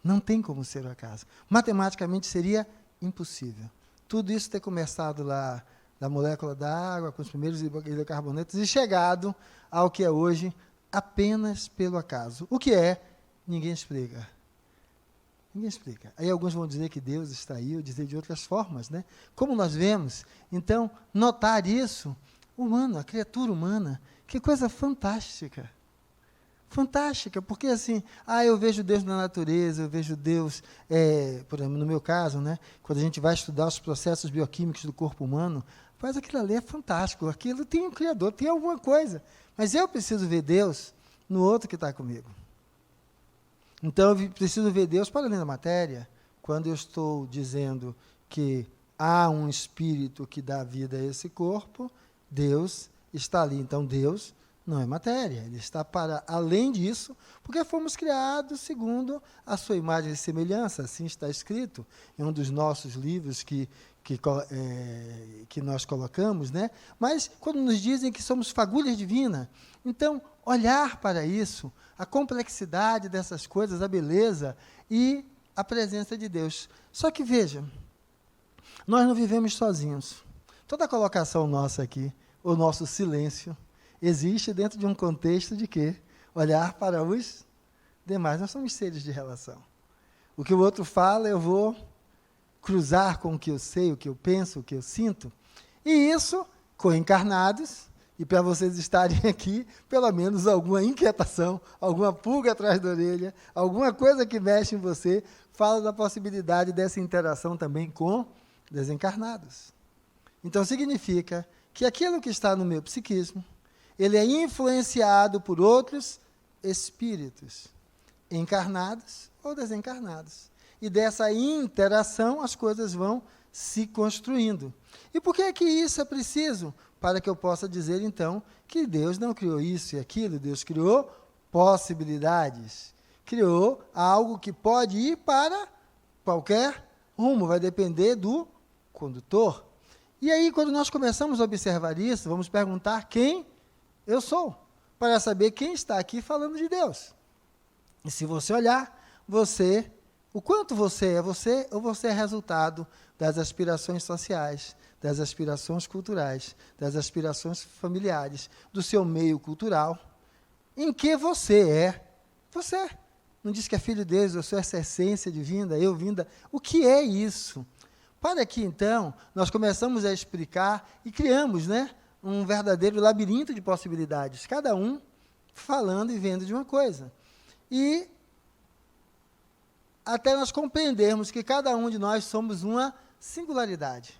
Não tem como ser o acaso. Matematicamente seria impossível. Tudo isso ter começado lá da molécula da água, com os primeiros hidrocarbonetos, e chegado ao que é hoje apenas pelo acaso. O que é, ninguém explica. Ninguém explica. Aí alguns vão dizer que Deus está aí, ou dizer de outras formas, né? Como nós vemos, então, notar isso, humano, a criatura humana, que coisa fantástica. Fantástica, porque assim, eu vejo Deus na natureza, eu vejo Deus, por exemplo, no meu caso, né, quando a gente vai estudar os processos bioquímicos do corpo humano, mas aquilo ali é fantástico, aquilo tem um Criador, tem alguma coisa, mas eu preciso ver Deus no outro que está comigo. Então, eu preciso ver Deus para além da matéria, quando eu estou dizendo que há um espírito que dá vida a esse corpo, Deus está ali, então Deus não é matéria, ele está para além disso, porque fomos criados segundo a sua imagem e semelhança, assim está escrito em um dos nossos livros que nós colocamos, né? Mas quando nos dizem que somos fagulhas divinas, então olhar para isso, a complexidade dessas coisas, a beleza e a presença de Deus. Só que veja, nós não vivemos sozinhos. Toda a colocação nossa aqui, o nosso silêncio, existe dentro de um contexto de quê? Olhar para os demais. Nós somos seres de relação. O que o outro fala, eu vou cruzar com o que eu sei, o que eu penso, o que eu sinto. E isso, co-encarnados, e para vocês estarem aqui, pelo menos alguma inquietação, alguma pulga atrás da orelha, alguma coisa que mexe em você, fala da possibilidade dessa interação também com desencarnados. Então, significa que aquilo que está no meu psiquismo, ele é influenciado por outros espíritos, encarnados ou desencarnados. E dessa interação as coisas vão se construindo. E por que é que isso é preciso? Para que eu possa dizer, então, que Deus não criou isso e aquilo, Deus criou possibilidades. Criou algo que pode ir para qualquer rumo, vai depender do condutor. E aí, quando nós começamos a observar isso, vamos perguntar quem eu sou, para saber quem está aqui falando de Deus. E se você olhar, o quanto você ou você é resultado das aspirações sociais, das aspirações culturais, das aspirações familiares, do seu meio cultural, em que você é. Você não diz que é filho de Deus, eu sou essa essência divina, eu vinda. O que é isso? Para que, então, nós começamos a explicar e criamos, né, um verdadeiro labirinto de possibilidades, cada um falando e vendo de uma coisa. E até nós compreendermos que cada um de nós somos uma singularidade.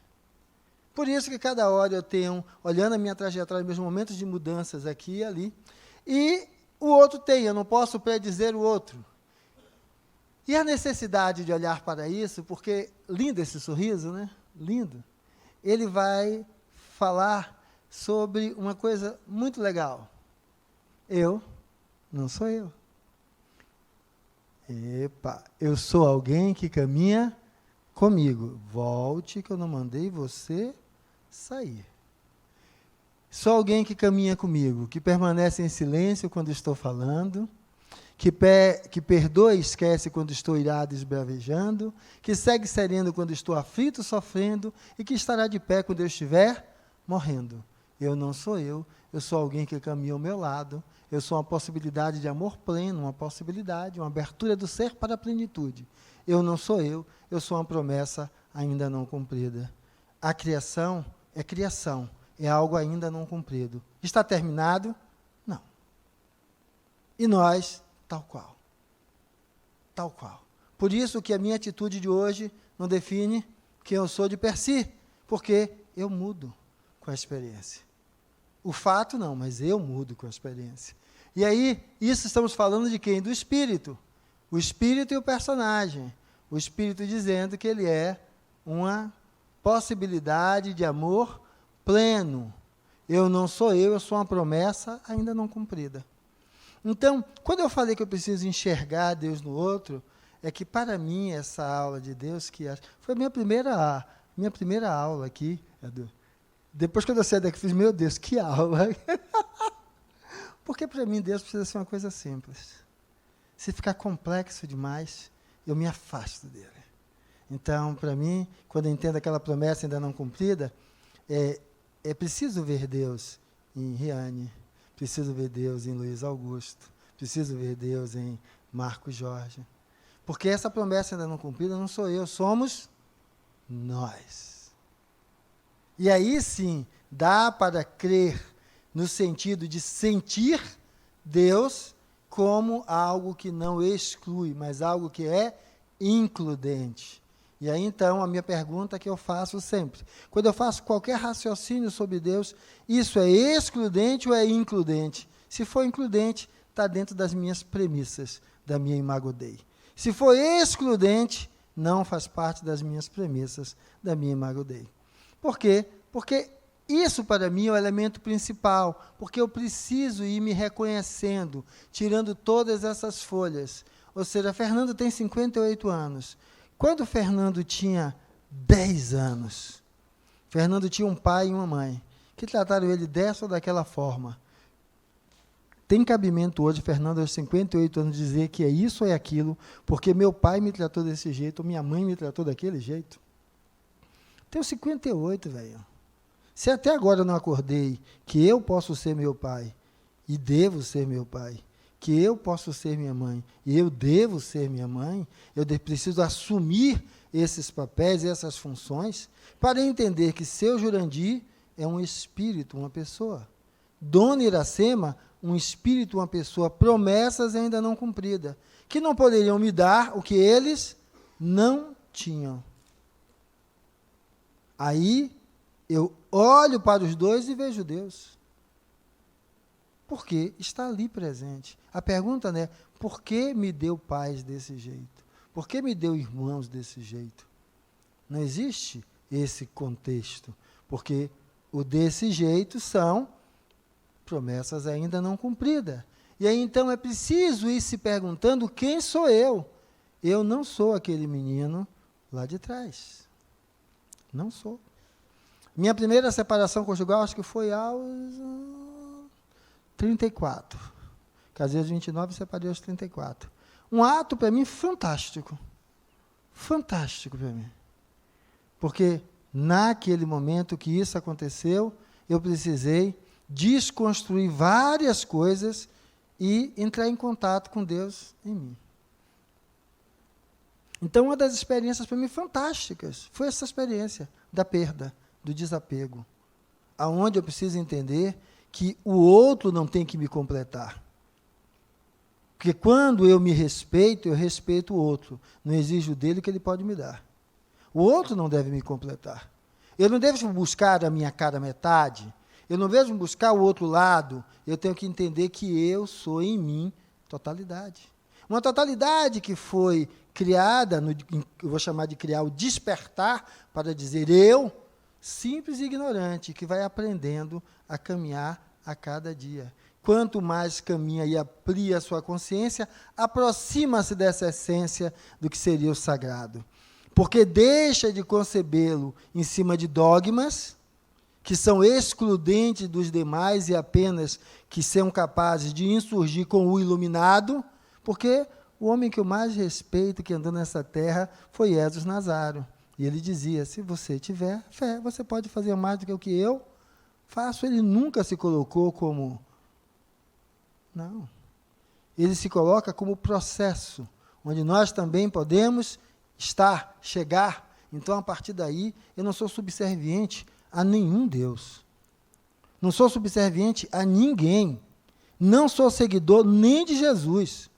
Por isso que cada hora eu tenho, olhando a minha trajetória, meus momentos de mudanças aqui e ali, e o outro tem, eu não posso predizer o outro. E a necessidade de olhar para isso, porque lindo esse sorriso, né? Lindo. Ele vai falar sobre uma coisa muito legal. Eu não sou eu. Epa, eu sou alguém que caminha comigo. Volte, que eu não mandei você sair. Sou alguém que caminha comigo, que permanece em silêncio quando estou falando, que perdoa e esquece quando estou irado e esbravejando, que segue sereno quando estou aflito, sofrendo, e que estará de pé quando eu estiver morrendo. Eu não sou eu sou alguém que caminha ao meu lado, eu sou uma possibilidade de amor pleno, uma possibilidade, uma abertura do ser para a plenitude. Eu não sou eu sou uma promessa ainda não cumprida. A criação, é algo ainda não cumprido. Está terminado? Não. E nós, tal qual. Tal qual. Por isso que a minha atitude de hoje não define quem eu sou de per si, porque eu mudo com a experiência. O fato não, mas eu mudo com a experiência. E aí, isso estamos falando de quem? Do espírito. o espírito e o personagem. O espírito dizendo que ele é uma possibilidade de amor pleno. Eu não sou eu sou uma promessa ainda não cumprida. Então, quando eu falei que eu preciso enxergar Deus no outro, é que para mim essa aula de Deus, que foi a minha primeira aula aqui, depois quando eu saí daqui, eu fiz, meu Deus, que aula! Porque para mim Deus precisa ser uma coisa simples. Se ficar complexo demais, eu me afasto dele. Então, para mim, quando eu entendo aquela promessa ainda não cumprida, é preciso ver Deus em Riane, preciso ver Deus em Luiz Augusto, preciso ver Deus em Marcos Jorge. Porque essa promessa ainda não cumprida não sou eu, somos nós. E aí sim, dá para crer no sentido de sentir Deus como algo que não exclui, mas algo que é includente. E aí, então, a minha pergunta que eu faço sempre, quando eu faço qualquer raciocínio sobre Deus, isso é excludente ou é includente? Se for includente, está dentro das minhas premissas, da minha Imago Dei. Se for excludente, não faz parte das minhas premissas, da minha Imago Dei. Por quê? Porque isso, para mim, é o elemento principal, porque eu preciso ir me reconhecendo, tirando todas essas folhas. Ou seja, Fernando tem 58 anos. Quando Fernando tinha 10 anos, Fernando tinha um pai e uma mãe, que trataram ele dessa ou daquela forma. Tem cabimento hoje, Fernando, aos 58 anos, dizer que é isso ou é aquilo, porque meu pai me tratou desse jeito, ou minha mãe me tratou daquele jeito? Tenho 58, velho. Se até agora eu não acordei que eu posso ser meu pai e devo ser meu pai, que eu posso ser minha mãe e eu devo ser minha mãe, eu preciso assumir esses papéis, essas funções, para entender que seu Jurandir é um espírito, uma pessoa. Dona Iracema, um espírito, uma pessoa, promessas ainda não cumpridas, que não poderiam me dar o que eles não tinham. Aí, eu olho para os dois e vejo Deus. Porque está ali presente. A pergunta não é, por que me deu pais desse jeito? Por que me deu irmãos desse jeito? Não existe esse contexto. Porque o desse jeito são promessas ainda não cumpridas. E aí, então, é preciso ir se perguntando quem sou eu. Eu não sou aquele menino lá de trás. Não sou. Minha primeira separação conjugal, acho que foi aos 34. Casei aos 29 e separei aos 34. Um ato, para mim, fantástico. Fantástico para mim. Porque, naquele momento que isso aconteceu, eu precisei desconstruir várias coisas e entrar em contato com Deus em mim. Então, uma das experiências para mim fantásticas foi essa experiência da perda, do desapego, aonde eu preciso entender que o outro não tem que me completar. Porque quando eu me respeito, eu respeito o outro. Não exijo dele o que ele pode me dar. O outro não deve me completar. Eu não devo buscar a minha cara metade. Eu não devo buscar o outro lado. Eu tenho que entender que eu sou em mim totalidade. Uma totalidade que foi criada, eu vou chamar de criar o despertar, para dizer eu, simples e ignorante, que vai aprendendo a caminhar a cada dia. Quanto mais caminha e amplia a sua consciência, aproxima-se dessa essência do que seria o sagrado. Porque deixa de concebê-lo em cima de dogmas, que são excludentes dos demais e apenas que são capazes de insurgir com o iluminado, porque o homem que eu mais respeito que andou nessa terra foi Jesus Nazaro. E ele dizia, se você tiver fé, você pode fazer mais do que o que eu faço. Ele nunca se colocou como... Não. Ele se coloca como processo, onde nós também podemos estar, chegar. Então, a partir daí, eu não sou subserviente a nenhum Deus. Não sou subserviente a ninguém. Não sou seguidor nem de Jesus.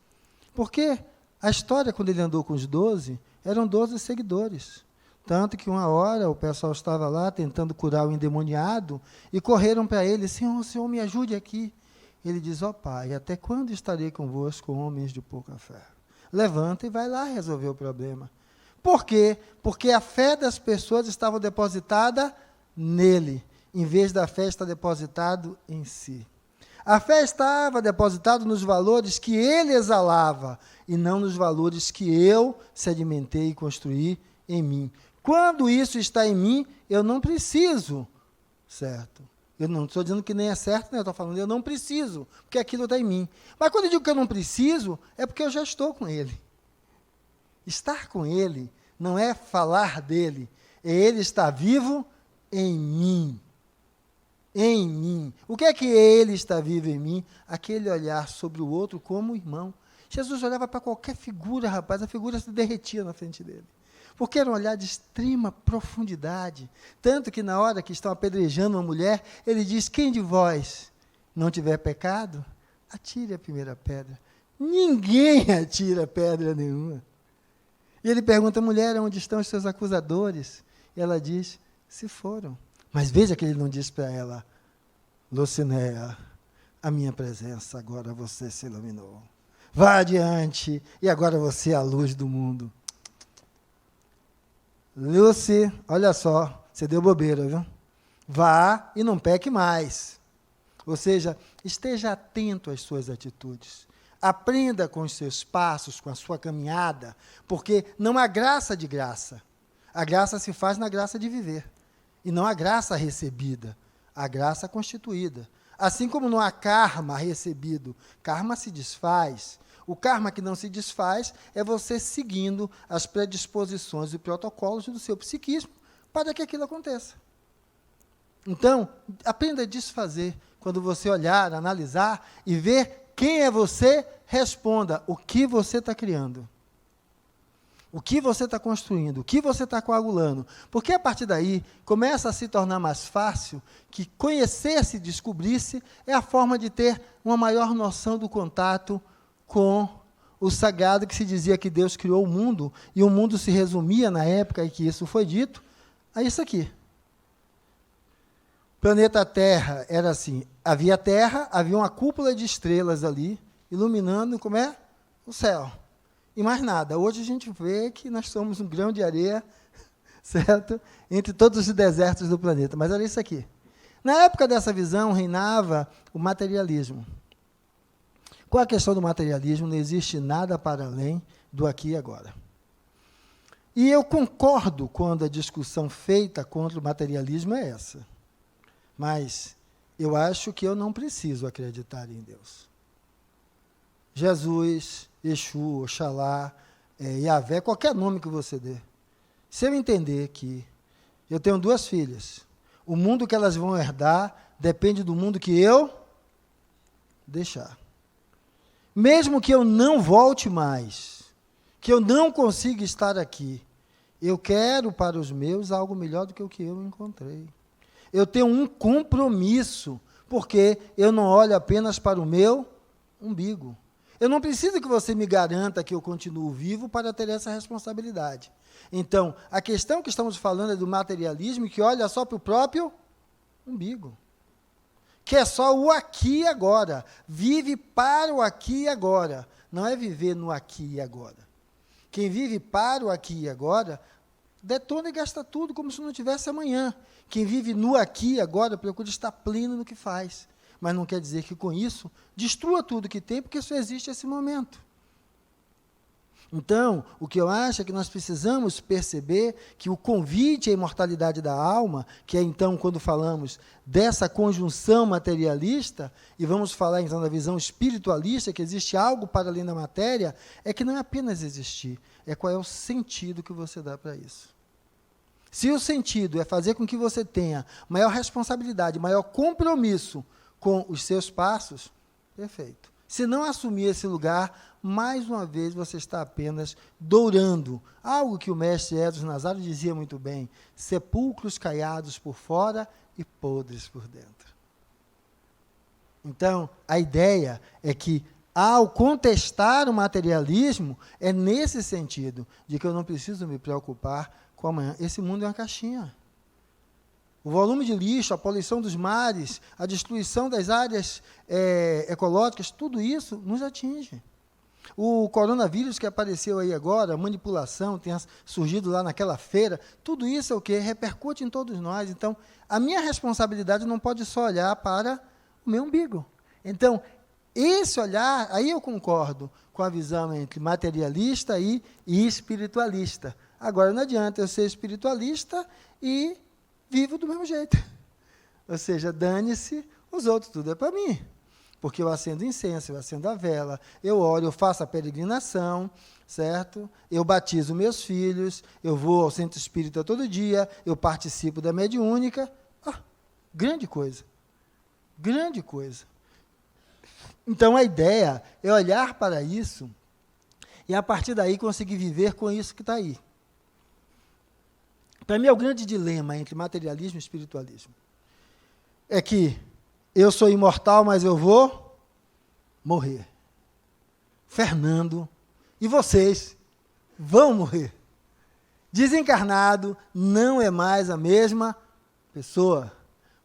Porque a história, quando ele andou com os 12, eram 12 seguidores. Tanto que uma hora o pessoal estava lá tentando curar o endemoniado e correram para ele, Senhor, me ajude aqui. Ele diz, ó Pai, até quando estarei convosco, homens de pouca fé? Levanta e vai lá resolver o problema. Por quê? Porque a fé das pessoas estava depositada nele, em vez da fé estar depositada em si. A fé estava depositada nos valores que ele exalava e não nos valores que eu sedimentei e construí em mim. Quando isso está em mim, eu não preciso, certo? Eu não estou dizendo que nem é certo, né? Eu estou falando, eu não preciso, porque aquilo está em mim. Mas quando eu digo que eu não preciso, é porque eu já estou com ele. Estar com ele não é falar dele, é ele estar vivo em mim. Em mim. O que é que ele está vivo em mim? Aquele olhar sobre o outro como irmão. Jesus olhava para qualquer figura, rapaz, a figura se derretia na frente dele. Porque era um olhar de extrema profundidade. Tanto que na hora que estão apedrejando uma mulher, ele diz, quem de vós não tiver pecado, atire a primeira pedra. Ninguém atira pedra nenhuma. E ele pergunta, mulher, onde estão os seus acusadores? E ela diz, se foram. Mas veja que ele não diz para ela, Lucinéia, a minha presença, agora você se iluminou. Vá adiante, e agora você é a luz do mundo. Lucy, olha só, você deu bobeira, viu? Vá e não peque mais. Ou seja, esteja atento às suas atitudes. Aprenda com os seus passos, com a sua caminhada, porque não há graça de graça. A graça se faz na graça de viver. E não a graça recebida, a graça constituída. Assim como não há karma recebido, karma se desfaz. O karma que não se desfaz é você seguindo as predisposições e protocolos do seu psiquismo para que aquilo aconteça. Então, aprenda a desfazer. Quando você olhar, analisar e ver quem é você, responda o que você está criando. O que você está construindo, o que você está coagulando. Porque a partir daí, começa a se tornar mais fácil que conhecer-se e descobrir-se é a forma de ter uma maior noção do contato com o sagrado, que se dizia que Deus criou o mundo, e o mundo se resumia, na época em que isso foi dito, a isso aqui. O planeta Terra era assim, havia Terra, havia uma cúpula de estrelas ali, iluminando, como é? O céu. E mais nada. Hoje a gente vê que nós somos um grão de areia, certo? Entre todos os desertos do planeta. Mas era isso aqui. Na época dessa visão, reinava o materialismo. Com a questão do materialismo, não existe nada para além do aqui e agora. E eu concordo quando a discussão feita contra o materialismo é essa. Mas eu acho que eu não preciso acreditar em Deus. Jesus, Exu, Oxalá, Yahvé, qualquer nome que você dê. Se eu entender que eu tenho 2 filhas, o mundo que elas vão herdar depende do mundo que eu deixar. Mesmo que eu não volte mais, que eu não consiga estar aqui, eu quero para os meus algo melhor do que o que eu encontrei. Eu tenho um compromisso, porque eu não olho apenas para o meu umbigo. Eu não preciso que você me garanta que eu continuo vivo para ter essa responsabilidade. Então, a questão que estamos falando é do materialismo, que olha só para o próprio umbigo. Que é só o aqui e agora. Vive para o aqui e agora. Não é viver no aqui e agora. Quem vive para o aqui e agora, detona e gasta tudo como se não tivesse amanhã. Quem vive no aqui e agora, procura estar pleno no que faz. Mas não quer dizer que, com isso, destrua tudo que tem, porque só existe esse momento. Então, o que eu acho é que nós precisamos perceber que o convite à imortalidade da alma, que é, então, quando falamos dessa conjunção materialista, e vamos falar, então, da visão espiritualista, que existe algo para além da matéria, é que não é apenas existir, é qual é o sentido que você dá para isso. Se o sentido é fazer com que você tenha maior responsabilidade, maior compromisso com os seus passos, perfeito. Se não assumir esse lugar, mais uma vez você está apenas dourando algo que o mestre Edson Nazário dizia muito bem: sepulcros caiados por fora e podres por dentro. Então, a ideia é que, ao contestar o materialismo, é nesse sentido, de que eu não preciso me preocupar com amanhã. Esse mundo é uma caixinha. O volume de lixo, a poluição dos mares, a destruição das áreas ecológicas, tudo isso nos atinge. O coronavírus que apareceu aí agora, a manipulação, tenha surgido lá naquela feira, tudo isso é o quê? Repercute em todos nós. Então, a minha responsabilidade não pode só olhar para o meu umbigo. Então, esse olhar, aí eu concordo com a visão entre materialista e espiritualista. Agora, não adianta eu ser espiritualista e vivo do mesmo jeito. Ou seja, dane-se, os outros, tudo é para mim. Porque eu acendo incenso, eu acendo a vela, eu oro, eu faço a peregrinação, certo? Eu batizo meus filhos, eu vou ao centro espírita todo dia, eu participo da mediúnica. Grande coisa. Grande coisa. Então, a ideia é olhar para isso e, a partir daí, conseguir viver com isso que está aí. Para mim, é o grande dilema entre materialismo e espiritualismo. É que eu sou imortal, mas eu vou morrer. Fernando e vocês vão morrer. Desencarnado não é mais a mesma pessoa.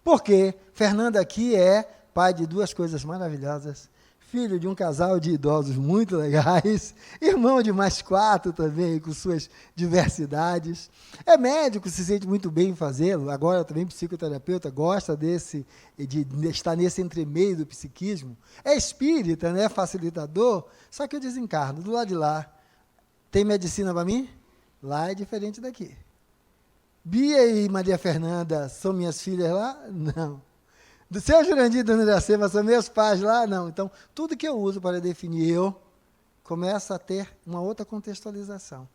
Porque Fernando aqui é pai de duas coisas maravilhosas, filho de um casal de idosos muito legais, irmão de mais 4 também, com suas diversidades. É médico, se sente muito bem em fazê-lo, agora também psicoterapeuta, gosta de estar nesse entremeio do psiquismo. É espírita, né, facilitador, só que eu desencarno, do lado de lá. Tem medicina para mim? Lá é diferente daqui. Bia e Maria Fernanda são minhas filhas lá? Não. Do seu Jurandir e Dona Iracema são meus pais lá? Não. Então, tudo que eu uso para definir eu, começa a ter uma outra contextualização.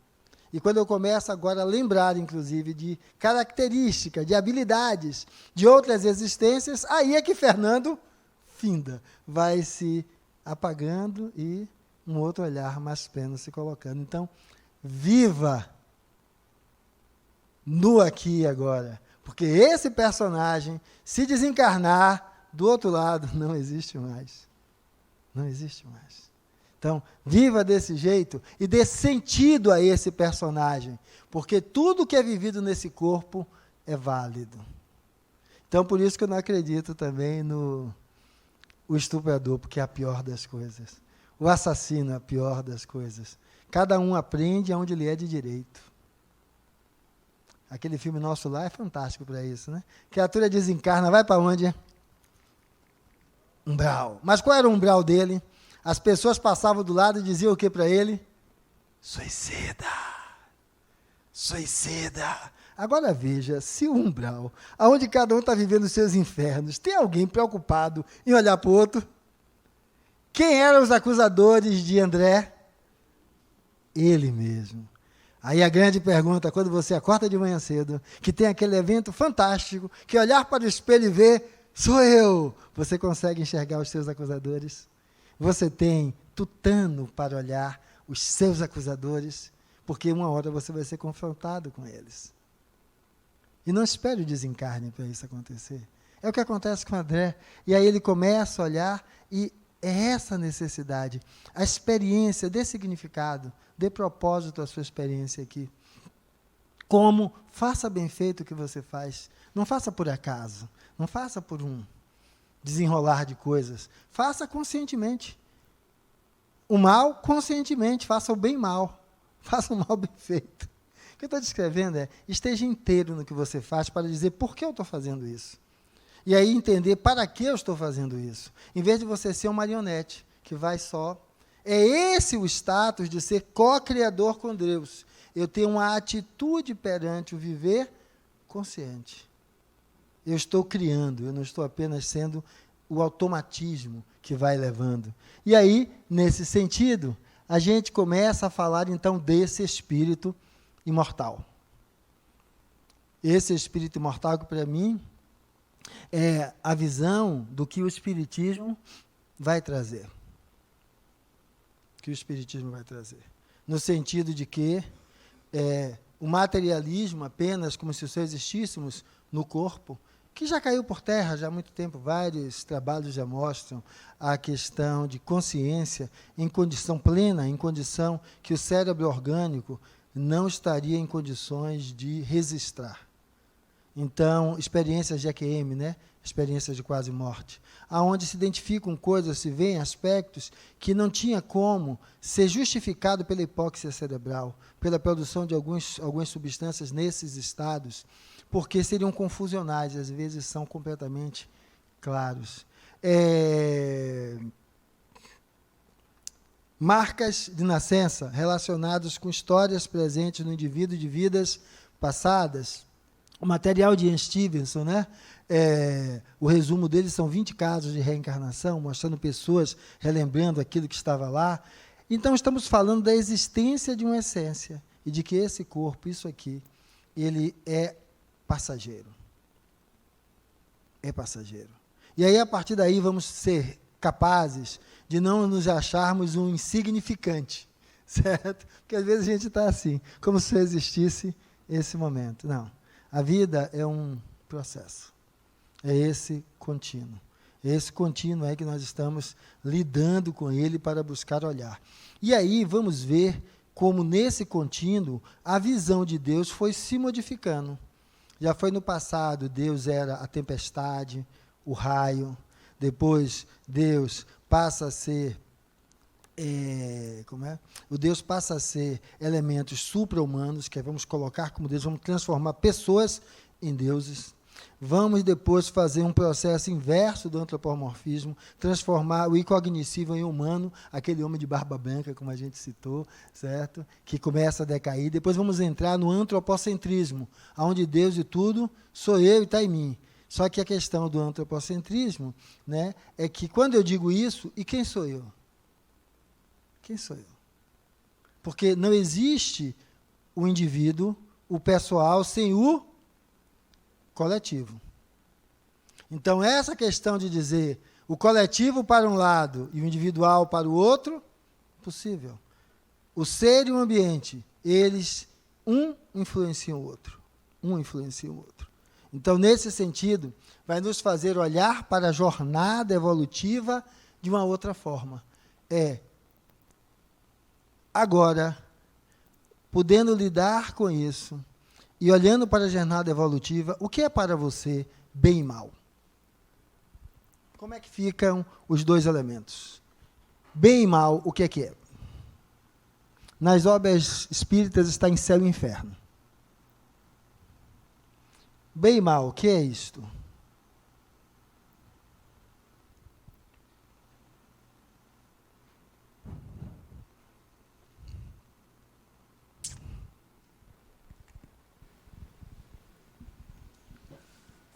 E quando eu começo agora a lembrar, inclusive, de características, de habilidades, de outras existências, aí é que Fernando finda, vai se apagando e um outro olhar mais pleno se colocando. Então, viva no aqui e agora. Porque esse personagem, se desencarnar, do outro lado, não existe mais. Não existe mais. Então, viva desse jeito e dê sentido a esse personagem. Porque tudo que é vivido nesse corpo é válido. Então, por isso que eu não acredito também no estuprador, porque é a pior das coisas. O assassino é a pior das coisas. Cada um aprende aonde lhe é de direito. Aquele filme Nosso Lar é fantástico para isso, né? Criatura desencarna, vai para onde? Umbral. Mas qual era o umbral dele? As pessoas passavam do lado e diziam o que para ele? Suicida. Suicida. Agora veja, se o umbral, onde cada um está vivendo os seus infernos, tem alguém preocupado em olhar para o outro? Quem eram os acusadores de André? Ele mesmo. Aí a grande pergunta, quando você acorda de manhã cedo, que tem aquele evento fantástico, que olhar para o espelho e ver, sou eu, você consegue enxergar os seus acusadores? Você tem tutano para olhar os seus acusadores? Porque uma hora você vai ser confrontado com eles. E não espere o desencarne para isso acontecer. É o que acontece com André. E aí ele começa a olhar e é essa necessidade, a experiência, dê significado, dê propósito à sua experiência aqui. Como faça bem feito o que você faz. Não faça por acaso, não faça por um desenrolar de coisas. Faça conscientemente. O mal, conscientemente. Faça o bem mal. Faça o mal bem feito. O que eu estou descrevendo é, esteja inteiro no que você faz para dizer por que eu estou fazendo isso. E aí entender para que eu estou fazendo isso. Em vez de você ser um marionete, que vai só. É esse o status de ser co-criador com Deus. Eu tenho uma atitude perante o viver consciente. Eu estou criando, eu não estou apenas sendo o automatismo que vai levando. E aí, nesse sentido, a gente começa a falar, então, desse espírito imortal. Esse espírito imortal que, para mim, é a visão do que o Espiritismo vai trazer. Que o Espiritismo vai trazer. No sentido de que o materialismo, apenas como se só existíssemos no corpo, que já caiu por terra já há muito tempo, vários trabalhos já mostram a questão de consciência em condição plena, em condição que o cérebro orgânico não estaria em condições de registrar. Então, experiências de EQM, né? Experiências de quase morte, aonde se identificam coisas, se veem aspectos que não tinha como ser justificado pela hipóxia cerebral, pela produção de algumas substâncias nesses estados, porque seriam confusionais, às vezes são completamente claros. Marcas de nascença relacionadas com histórias presentes no indivíduo de vidas passadas. O material de Ian Stevenson, né? O resumo dele são 20 casos de reencarnação, mostrando pessoas relembrando aquilo que estava lá. Então, estamos falando da existência de uma essência e de que esse corpo, isso aqui, ele é passageiro. É passageiro. E aí, a partir daí, vamos ser capazes de não nos acharmos um insignificante, certo? Porque às vezes a gente está assim, como se existisse esse momento. Não. A vida é um processo. É esse contínuo. É esse contínuo aí que nós estamos lidando com ele para buscar olhar. E aí vamos ver como nesse contínuo a visão de Deus foi se modificando. Já foi no passado, Deus era a tempestade, o raio. Depois Deus passa a ser o Deus passa a ser elementos supra-humanos, que vamos colocar como Deus, vamos transformar pessoas em deuses. Vamos depois fazer um processo inverso do antropomorfismo, transformar o incognoscível em humano, aquele homem de barba branca, como a gente citou, certo? Que começa a decair. Depois vamos entrar no antropocentrismo, onde Deus de tudo sou eu e está em mim. Só que a questão do antropocentrismo, né, é que quando eu digo isso, e quem sou eu? Quem sou eu? Porque não existe o indivíduo, o pessoal, sem o coletivo. Então, essa questão de dizer o coletivo para um lado e o individual para o outro, possível. O ser e o ambiente, eles, um influencia o outro. Um influencia o outro. Então, nesse sentido, vai nos fazer olhar para a jornada evolutiva de uma outra forma. Agora, podendo lidar com isso, e olhando para a jornada evolutiva, o que é para você bem e mal? Como é que ficam os dois elementos? Bem e mal, o que é? Nas obras espíritas está em céu e inferno. Bem e mal, o que é isto?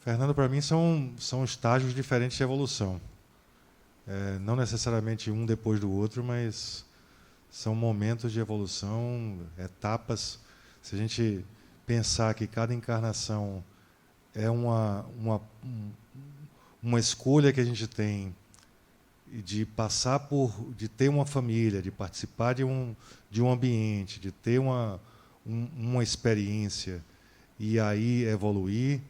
Fernando, para mim são estágios diferentes de evolução. Não necessariamente um depois do outro, mas são momentos de evolução, etapas. Se a gente pensar que cada encarnação é uma escolha que a gente tem de passar de ter uma família, de participar de um ambiente, de ter uma experiência e aí evoluir.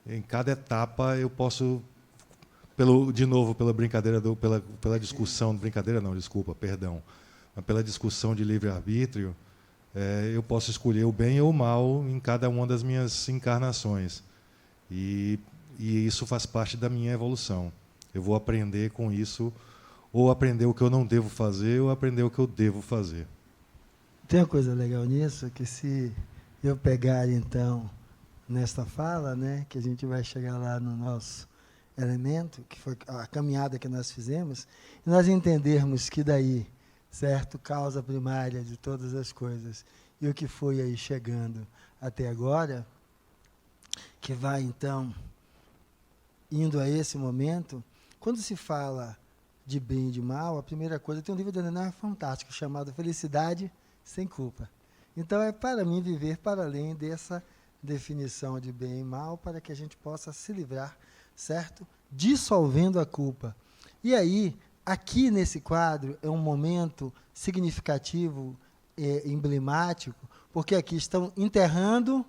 Em cada etapa eu posso, de novo, pela brincadeira, pela discussão, pela discussão de livre-arbítrio, eu posso escolher o bem ou o mal em cada uma das minhas encarnações. E isso faz parte da minha evolução. Eu vou aprender com isso, ou aprender o que eu não devo fazer, ou aprender o que eu devo fazer. Tem uma coisa legal nisso, que se eu pegar, então, nesta fala, né, que a gente vai chegar lá no nosso elemento, que foi a caminhada que nós fizemos, e nós entendermos que daí, certo, causa primária de todas as coisas, e o que foi aí chegando até agora, que vai, então, indo a esse momento, quando se fala de bem e de mal, a primeira coisa, tem um livro da Nené fantástico, chamado Felicidade Sem Culpa. Então, é para mim viver para além dessa definição de bem e mal, para que a gente possa se livrar, certo? Dissolvendo a culpa. E aí, aqui nesse quadro, é um momento significativo, emblemático, porque aqui estão enterrando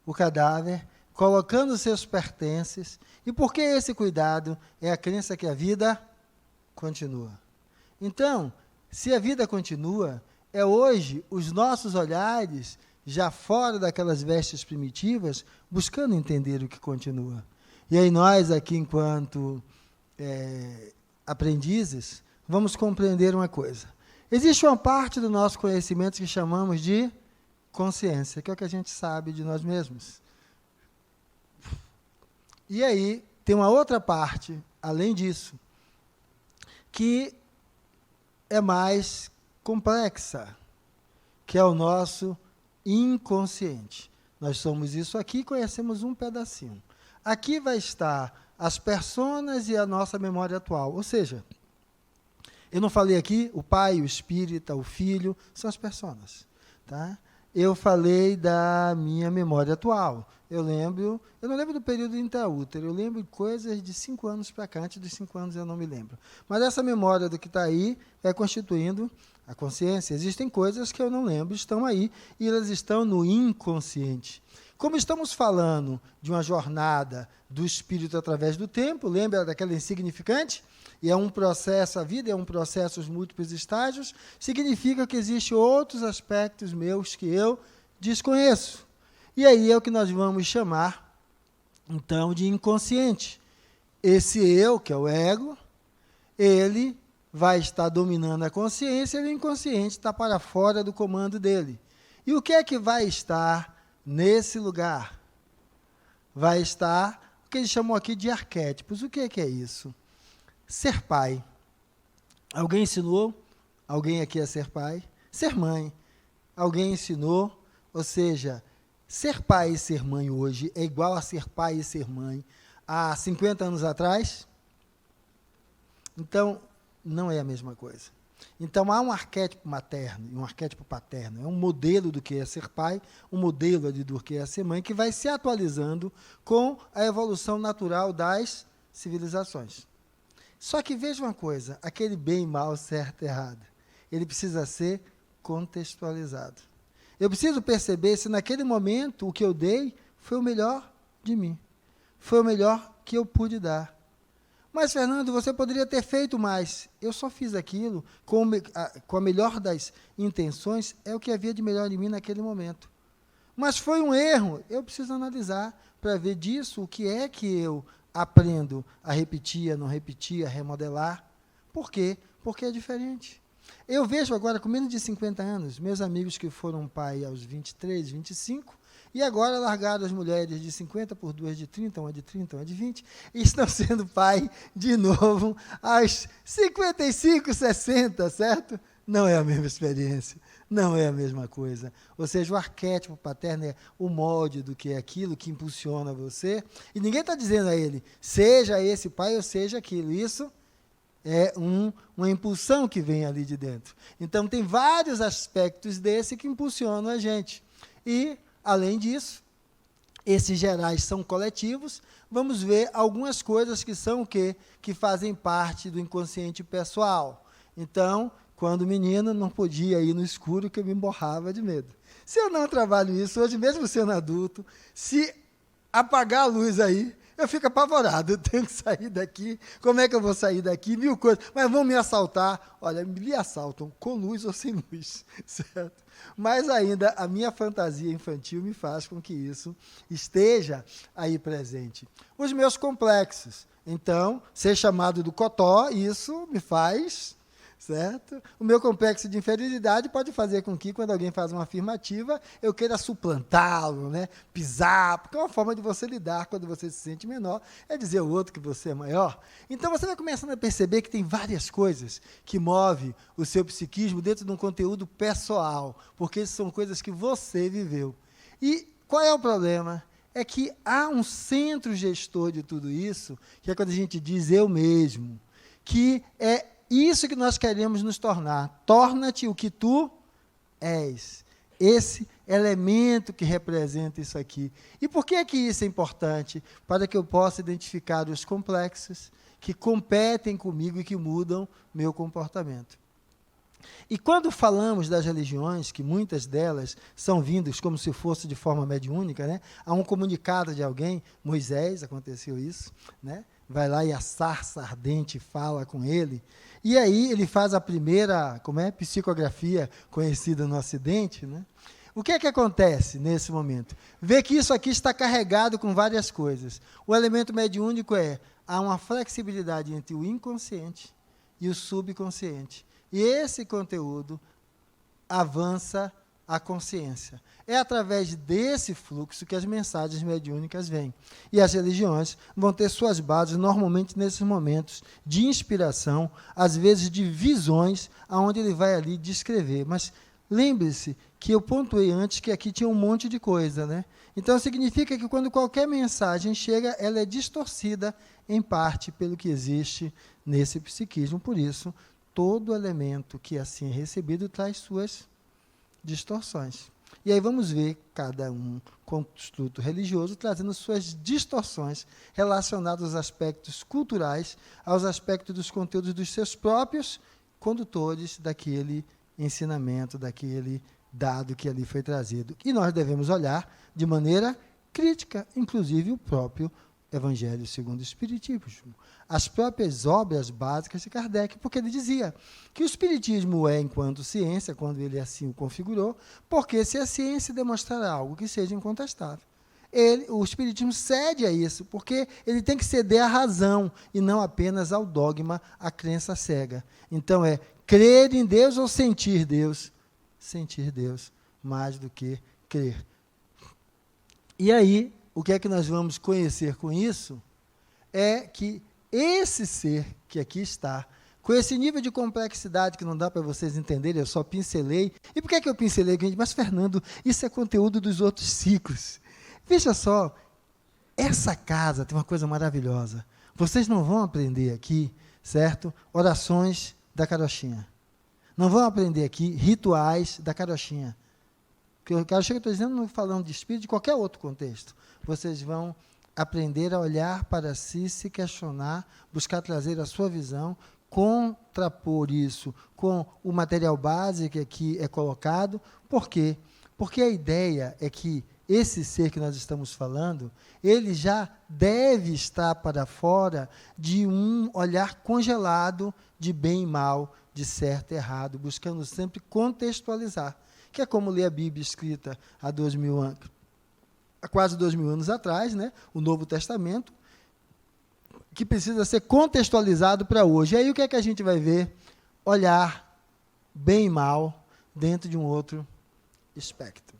o cadáver, colocando seus pertences. E por que esse cuidado? É a crença que a vida continua. Então, se a vida continua, é hoje os nossos olhares já fora daquelas vestes primitivas, buscando entender o que continua. E aí nós, aqui, enquanto aprendizes, vamos compreender uma coisa. Existe uma parte do nosso conhecimento que chamamos de consciência, que é o que a gente sabe de nós mesmos. E aí tem uma outra parte, além disso, que é mais complexa, que é o nosso inconsciente. Nós somos isso aqui e conhecemos um pedacinho. Aqui vai estar as personas e a nossa memória atual. Ou seja, eu não falei aqui o pai, o espírita, o filho, são as personas. Tá? Eu falei da minha memória atual. Eu não lembro do período intraútero, eu lembro de coisas de 5 anos para cá, antes dos 5 anos eu não me lembro. Mas essa memória do que está aí vai constituindo a consciência. Existem coisas que eu não lembro, estão aí, e elas estão no inconsciente. Como estamos falando de uma jornada do espírito através do tempo, lembra daquela insignificante? E é um processo, a vida é um processo, os múltiplos estágios, significa que existem outros aspectos meus que eu desconheço. E aí é o que nós vamos chamar, então, de inconsciente. Esse eu, que é o ego, ele vai estar dominando a consciência e o inconsciente está para fora do comando dele. E o que é que vai estar nesse lugar? Vai estar o que eles chamam aqui de arquétipos. O que é isso? Ser pai. Alguém ensinou alguém aqui a ser pai? Ser mãe. Alguém ensinou? Ou seja, ser pai e ser mãe hoje é igual a ser pai e ser mãe há 50 anos atrás? Então, não é a mesma coisa. Então, há um arquétipo materno e um arquétipo paterno. É um modelo do que é ser pai, um modelo do que é ser mãe, que vai se atualizando com a evolução natural das civilizações. Só que veja uma coisa, aquele bem, mal, certo e errado, ele precisa ser contextualizado. Eu preciso perceber se naquele momento o que eu dei foi o melhor de mim. Foi o melhor que eu pude dar. Mas, Fernando, você poderia ter feito mais. Eu só fiz aquilo com a melhor das intenções, é o que havia de melhor em mim naquele momento. Mas foi um erro. Eu preciso analisar para ver disso o que é que eu aprendo a repetir, a não repetir, a remodelar. Por quê? Porque é diferente. Eu vejo agora, com menos de 50 anos, meus amigos que foram pai aos 23, 25, e agora largaram as mulheres de 50 por 2 de 30, uma de 30, uma de 20, e estão sendo pai de novo aos 55, 60, certo? Não é a mesma experiência, não é a mesma coisa. Ou seja, o arquétipo paterno é o molde do que é aquilo que impulsiona você, e ninguém está dizendo a ele, seja esse pai ou seja aquilo. Isso é uma impulsão que vem ali de dentro. Então, tem vários aspectos desse que impulsionam a gente. E, além disso, esses gerais são coletivos. Vamos ver algumas coisas que são o quê? Que fazem parte do inconsciente pessoal. Então, quando menino, não podia ir no escuro, que eu me borrava de medo. Se eu não trabalho isso hoje, mesmo sendo adulto, se apagar a luz aí, eu fico apavorado, eu tenho que sair daqui, como é que eu vou sair daqui? 1000 coisas, mas vão me assaltar. Olha, me assaltam com luz ou sem luz, certo? Mas ainda a minha fantasia infantil me faz com que isso esteja aí presente. Os meus complexos. Então, ser chamado do cotó, isso me faz, certo? O meu complexo de inferioridade pode fazer com que, quando alguém faz uma afirmativa, eu queira suplantá-lo, né? Pisar, porque é uma forma de você lidar quando você se sente menor, é dizer ao outro que você é maior. Então, você vai começando a perceber que tem várias coisas que movem o seu psiquismo dentro de um conteúdo pessoal, porque são coisas que você viveu. E qual é o problema? É que há um centro gestor de tudo isso, que é quando a gente diz eu mesmo, que é isso que nós queremos nos tornar. Torna-te o que tu és. Esse elemento que representa isso aqui. E por que isso é importante? Para que eu possa identificar os complexos que competem comigo e que mudam meu comportamento. E quando falamos das religiões, que muitas delas são vindas como se fosse de forma mediúnica, né? Há um comunicado de alguém, Moisés, aconteceu isso, né? Vai lá e a sarça ardente fala com ele, e aí ele faz a primeira, psicografia conhecida no Ocidente, né? O que é que acontece nesse momento? Vê que isso aqui está carregado com várias coisas. O elemento mediúnico há uma flexibilidade entre o inconsciente e o subconsciente. E esse conteúdo avança a consciência. É através desse fluxo que as mensagens mediúnicas vêm. E as religiões vão ter suas bases, normalmente, nesses momentos de inspiração, às vezes de visões, aonde ele vai ali descrever. Mas lembre-se que eu pontuei antes que aqui tinha um monte de coisa, né? Então, significa que quando qualquer mensagem chega, ela é distorcida, em parte, pelo que existe nesse psiquismo. Por isso, todo elemento que assim é recebido traz suas distorções. E aí vamos ver cada um construto religioso trazendo suas distorções relacionadas aos aspectos culturais, aos aspectos dos conteúdos dos seus próprios condutores daquele ensinamento, daquele dado que ali foi trazido. E nós devemos olhar de maneira crítica, inclusive o próprio Evangelho segundo o Espiritismo, as próprias obras básicas de Kardec, porque ele dizia que o Espiritismo é enquanto ciência, quando ele assim o configurou, porque se a ciência demonstrar algo que seja incontestável, o Espiritismo cede a isso, porque ele tem que ceder à razão, e não apenas ao dogma, à crença cega. Então crer em Deus ou sentir Deus? Sentir Deus, mais do que crer. E aí, o que é que nós vamos conhecer com isso? É que esse ser que aqui está, com esse nível de complexidade que não dá para vocês entenderem, eu só pincelei. E por que é que eu pincelei? Mas, Fernando, isso é conteúdo dos outros ciclos. Veja só, essa casa tem uma coisa maravilhosa. Vocês não vão aprender aqui, certo? Orações da carochinha. Não vão aprender aqui rituais da carochinha. Porque o carochinha que eu estou dizendo, não falando de espírito, de qualquer outro contexto. Vocês vão aprender a olhar para si, se questionar, buscar trazer a sua visão, contrapor isso com o material base que aqui é colocado. Por quê? Porque a ideia é que esse ser que nós estamos falando, ele já deve estar para fora de um olhar congelado de bem e mal, de certo e errado, buscando sempre contextualizar, que é como ler a Bíblia escrita há 2000 anos. Há quase 2000 anos atrás, né, o Novo Testamento, que precisa ser contextualizado para hoje. E aí o que é que a gente vai ver? Olhar bem e mal dentro de um outro espectro.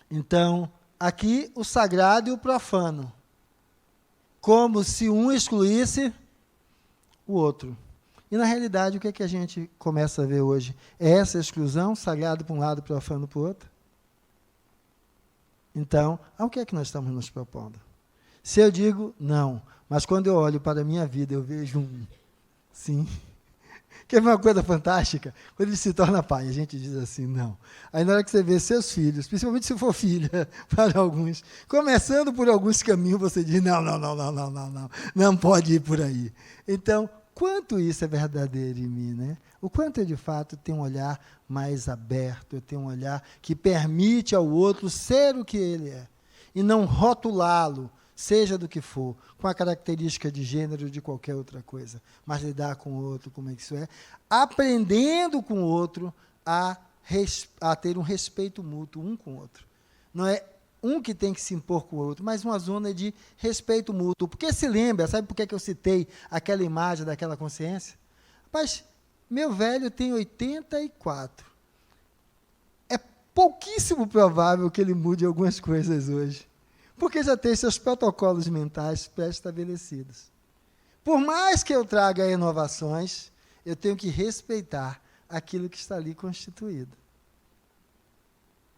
Então, aqui o sagrado e o profano, como se um excluísse o outro. E, na realidade, o que é que a gente começa a ver hoje? É essa exclusão, sagrado para um lado, profano para o outro? Então, ao que é que nós estamos nos propondo? Se eu digo não, mas quando eu olho para a minha vida, eu vejo um sim. Que é uma coisa fantástica, quando ele se torna pai, a gente diz assim, não. Aí na hora que você vê seus filhos, principalmente se for filha, para alguns, começando por alguns caminhos, você diz, não pode ir por aí. Então, quanto isso é verdadeiro em mim, né? O quanto eu, de fato, tenho um olhar mais aberto, eu tenho um olhar que permite ao outro ser o que ele é, e não rotulá-lo, seja do que for, com a característica de gênero ou de qualquer outra coisa, mas lidar com o outro, como é que isso é, aprendendo com o outro a ter um respeito mútuo um com o outro. Não é um que tem que se impor com o outro, mas uma zona de respeito mútuo. Porque se lembra, sabe por que eu citei aquela imagem daquela consciência? Rapaz, meu velho tem 84. É pouquíssimo provável que ele mude algumas coisas hoje, porque já tem seus protocolos mentais pré-estabelecidos. Por mais que eu traga inovações, eu tenho que respeitar aquilo que está ali constituído.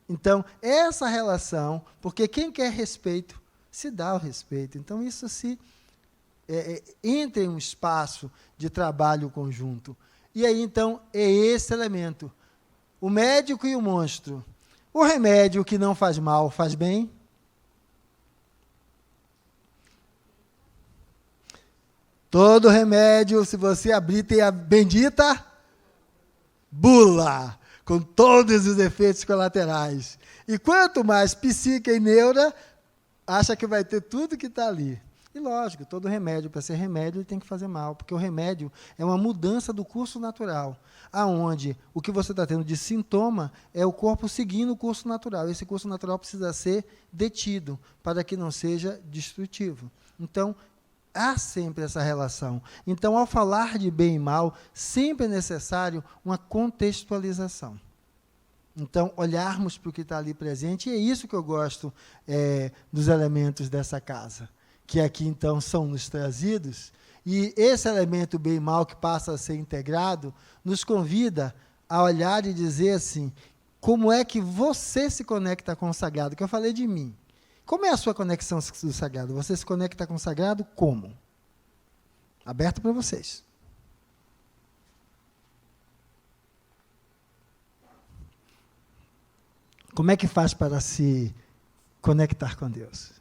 Então, essa relação, porque quem quer respeito, se dá o respeito. Então, isso se entra em um espaço de trabalho conjunto. E aí, então, é esse elemento. O médico e o monstro. O remédio que não faz mal, faz bem? Todo remédio, se você abrir, tem a bendita bula, com todos os efeitos colaterais. E quanto mais psique e neura, acha que vai ter tudo que está ali. E lógico, todo remédio, para ser remédio, ele tem que fazer mal, porque o remédio é uma mudança do curso natural, aonde o que você está tendo de sintoma é o corpo seguindo o curso natural. Esse curso natural precisa ser detido, para que não seja destrutivo. Então, há sempre essa relação. Então, ao falar de bem e mal, sempre é necessário uma contextualização. Então, olharmos para o que está ali presente, e é isso que eu gosto dos elementos dessa casa, que aqui, então, são nos trazidos, e esse elemento bem e mal que passa a ser integrado, nos convida a olhar e dizer assim, como é que você se conecta com o sagrado, que eu falei de mim. Como é a sua conexão do sagrado? Você se conecta com o sagrado como? Aberto para vocês. Como é que faz para se conectar com Deus?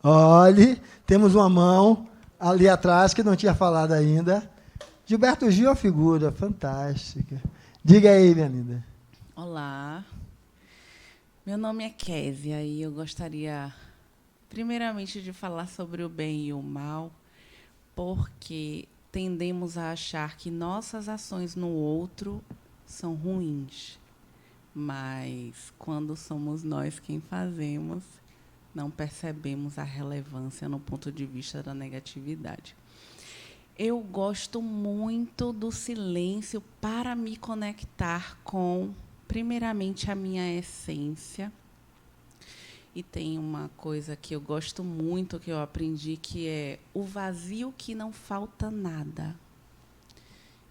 Olhe, temos uma mão ali atrás que não tinha falado ainda. Gilberto Gil é uma figura fantástica. Diga aí, minha linda. Olá, meu nome é Késia e eu gostaria, primeiramente, de falar sobre o bem e o mal, porque tendemos a achar que nossas ações no outro são ruins, mas quando somos nós quem fazemos, não percebemos a relevância no ponto de vista da negatividade. Eu gosto muito do silêncio para me conectar com, primeiramente, a minha essência. E tem uma coisa que eu gosto muito, que eu aprendi, que é o vazio que não falta nada.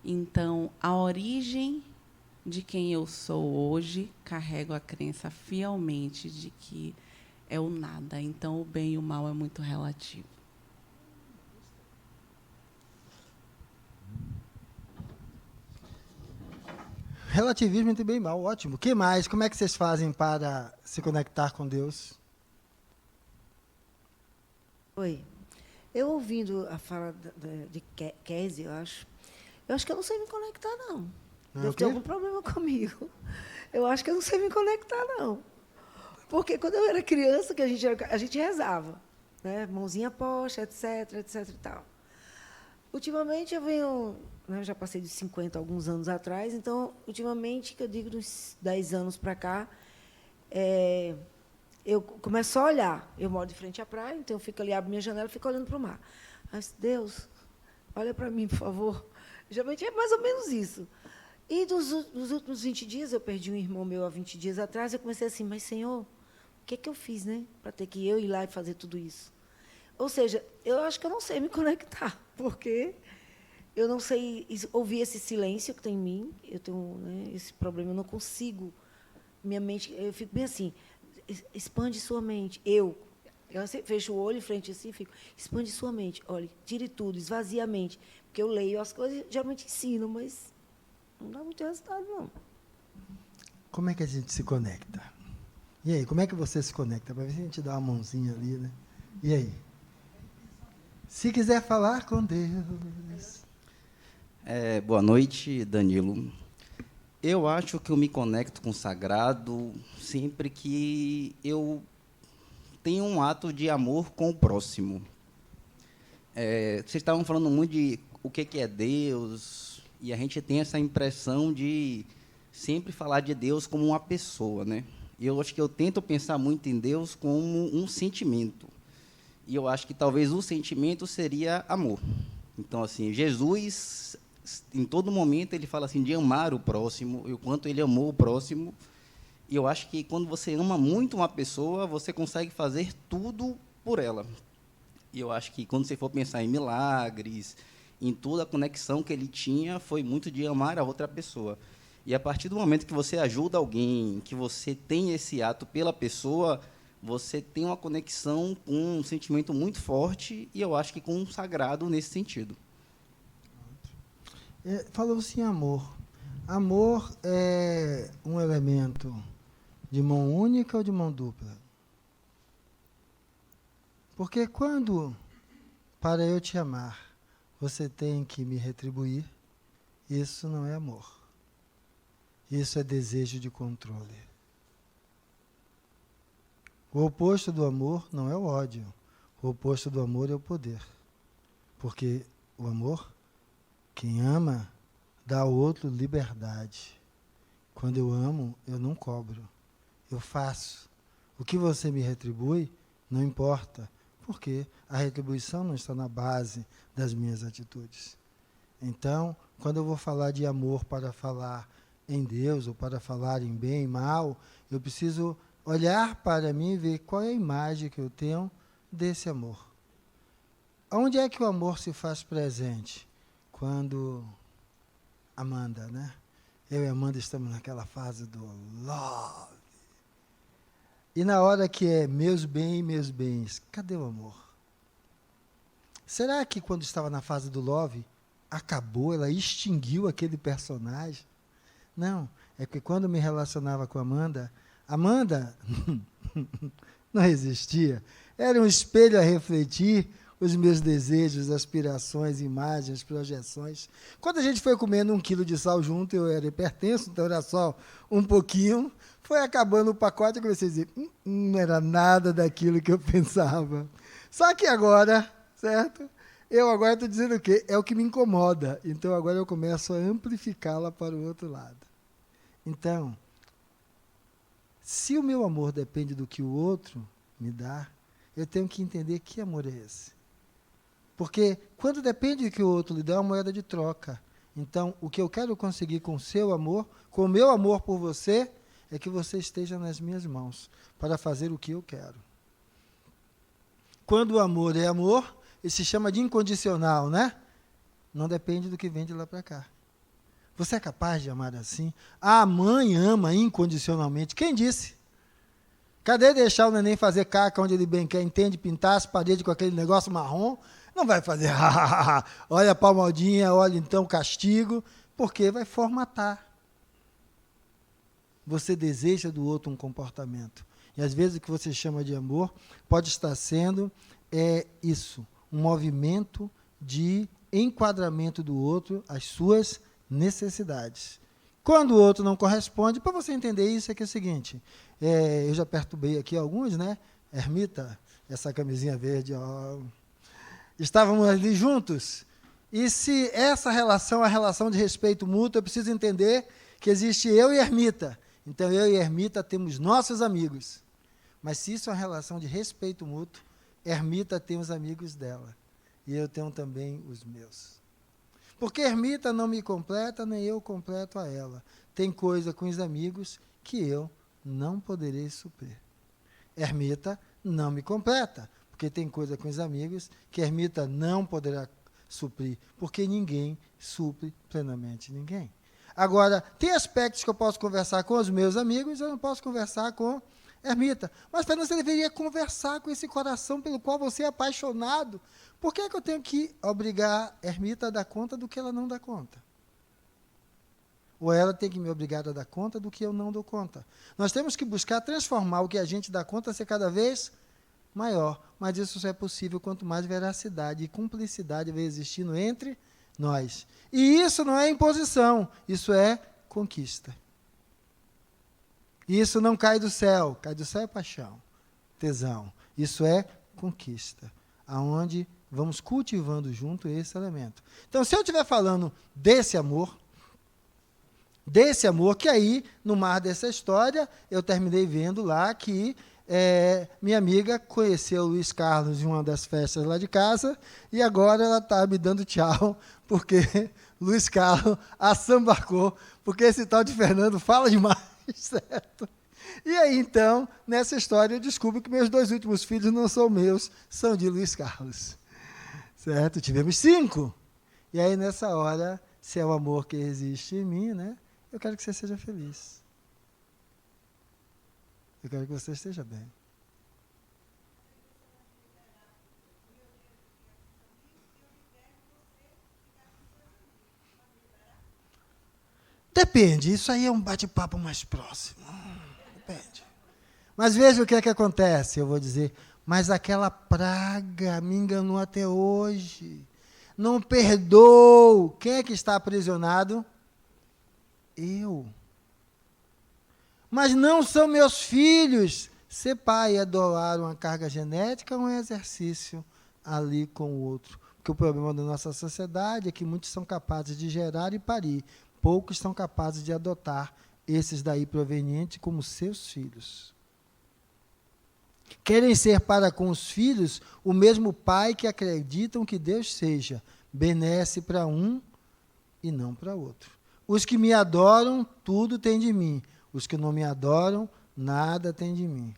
Então, a origem de quem eu sou hoje, carrego a crença fielmente de que é o nada. Então, o bem e o mal é muito relativo. Relativismo entre bem e mal, ótimo. O que mais? Como é que vocês fazem para se conectar com Deus? Oi. Eu ouvindo a fala de Kézia, eu acho que eu não sei me conectar, não. Deve ter algum problema comigo. Eu acho que eu não sei me conectar, não. Porque quando eu era criança, que a gente rezava, né? Mãozinha posta, etc, etc e tal. Ultimamente eu venho, né, eu já passei de 50 alguns anos atrás, então, ultimamente, que eu digo dos 10 anos para cá, eu começo a olhar. Eu moro de frente à praia, então eu fico ali, abro minha janela e fico olhando para o mar. Mas, Deus, olha para mim, por favor. Geralmente é mais ou menos isso. E dos últimos 20 dias, eu perdi um irmão meu há 20 dias atrás, eu comecei assim, mas, Senhor, o que é que eu fiz, né, para ter que eu ir lá e fazer tudo isso? Ou seja, eu acho que eu não sei me conectar, porque eu não sei ouvir esse silêncio que tem em mim, eu tenho, né, esse problema, eu não consigo, minha mente, eu fico bem assim, expande sua mente, eu assim, fecho o olho em frente assim, fico, expande sua mente, olhe, tire tudo, esvazia a mente, porque eu leio as coisas, geralmente ensino, mas não dá muito resultado, não. Como é que a gente se conecta? E aí, como é que você se conecta? Para ver se a gente dá uma mãozinha ali, né? E aí? Se quiser falar com Deus. Boa noite, Danilo. Eu acho que eu me conecto com o sagrado sempre que eu tenho um ato de amor com o próximo. Vocês estavam falando muito de o que é Deus, e a gente tem essa impressão de sempre falar de Deus como uma pessoa, né? E eu acho que eu tento pensar muito em Deus como um sentimento. E eu acho que talvez o sentimento seria amor. Então, assim, Jesus, em todo momento, ele fala assim de amar o próximo, e o quanto ele amou o próximo. E eu acho que quando você ama muito uma pessoa, você consegue fazer tudo por ela. E eu acho que quando você for pensar em milagres, em toda a conexão que ele tinha, foi muito de amar a outra pessoa. E a partir do momento que você ajuda alguém, que você tem esse ato pela pessoa, você tem uma conexão com um sentimento muito forte, e eu acho que com um sagrado nesse sentido. Falou-se em amor. Amor é um elemento de mão única ou de mão dupla? Porque quando, para eu te amar, você tem que me retribuir, isso não é amor. Isso é desejo de controle. O oposto do amor não é o ódio. O oposto do amor é o poder. Porque o amor, quem ama, dá ao outro liberdade. Quando eu amo, eu não cobro. Eu faço. O que você me retribui, não importa. Porque a retribuição não está na base das minhas atitudes. Então, quando eu vou falar de amor para falar em Deus, ou para falar em bem e mal, eu preciso olhar para mim e ver qual é a imagem que eu tenho desse amor. Onde é que o amor se faz presente? Quando Amanda, né? Eu e Amanda estamos naquela fase do love. E na hora que é meus bens, cadê o amor? Será que quando estava na fase do love, acabou, ela extinguiu aquele personagem? Não, é que quando me relacionava com Amanda não existia. Era um espelho a refletir os meus desejos, aspirações, imagens, projeções. Quando a gente foi comendo 1 quilo de sal junto, eu era hipertenso, então era só um pouquinho. Foi acabando o pacote e comecei a dizer, não era nada daquilo que eu pensava. Só que agora, certo? Eu agora estou dizendo o quê? É o que me incomoda. Então agora eu começo a amplificá-la para o outro lado. Então, se o meu amor depende do que o outro me dá, eu tenho que entender que amor é esse. Porque quando depende do que o outro lhe dá, é uma moeda de troca. Então, o que eu quero conseguir com o seu amor, com o meu amor por você, é que você esteja nas minhas mãos para fazer o que eu quero. Quando o amor é amor, ele se chama de incondicional, né? Não depende do que vem de lá para cá. Você é capaz de amar assim? A mãe ama incondicionalmente. Quem disse? Cadê deixar o neném fazer caca onde ele bem quer? Entende? Pintar as paredes com aquele negócio marrom? Não vai fazer, olha a palmadinha, olha então o castigo, porque vai formatar. Você deseja do outro um comportamento. E às vezes o que você chama de amor pode estar sendo isso, um movimento de enquadramento do outro às suas necessidades. Quando o outro não corresponde, para você entender isso, é que é o seguinte, eu já perturbei aqui alguns, né? Ermita, essa camisinha verde, ó, estávamos ali juntos, e se essa relação é a relação de respeito mútuo, eu preciso entender que existe eu e Ermita. Então, eu e Ermita temos nossos amigos. Mas se isso é uma relação de respeito mútuo, Ermita tem os amigos dela. E eu tenho também os meus. Porque Ermita não me completa, nem eu completo a ela. Tem coisa com os amigos que eu não poderei suprir. Ermita não me completa, porque tem coisa com os amigos que Ermita não poderá suprir, porque ninguém supre plenamente ninguém. Agora, tem aspectos que eu posso conversar com os meus amigos, eu não posso conversar com Ermita. Mas, Fernando, você deveria conversar com esse coração pelo qual você é apaixonado. Por que é que eu tenho que obrigar Ermita a dar conta do que ela não dá conta? Ou ela tem que me obrigar a dar conta do que eu não dou conta? Nós temos que buscar transformar o que a gente dá conta a ser cada vez maior. Mas isso só é possível quanto mais veracidade e cumplicidade vai existindo entre nós. E isso não é imposição, isso é conquista. Isso não cai do céu é paixão, tesão. Isso é conquista, aonde vamos cultivando junto esse elemento. Então, se eu estiver falando desse amor, que aí, no mar dessa história, eu terminei vendo lá que minha amiga conheceu o Luiz Carlos em uma das festas lá de casa, e agora ela está me dando tchau, porque Luiz Carlos assambarcou, porque esse tal de Fernando fala demais, certo? E aí, então, nessa história, eu descubro que meus 2 últimos filhos não são meus, são de Luiz Carlos. Certo? Tivemos 5. E aí, nessa hora, se é o amor que existe em mim, né? Eu quero que você seja feliz. Eu quero que você esteja bem. Depende, isso aí é um bate-papo mais próximo. Depende. Mas veja o que é que acontece, eu vou dizer, mas aquela praga me enganou até hoje. Não perdoou. Quem é que está aprisionado? Eu. Mas não são meus filhos. Ser pai é doar uma carga genética ou um exercício ali com o outro? Porque o problema da nossa sociedade é que muitos são capazes de gerar e parir, poucos são capazes de adotar esses daí provenientes como seus filhos. Querem ser para com os filhos o mesmo pai que acreditam que Deus seja, benesse para um e não para outro. Os que me adoram, tudo têm de mim. Os que não me adoram, nada têm de mim.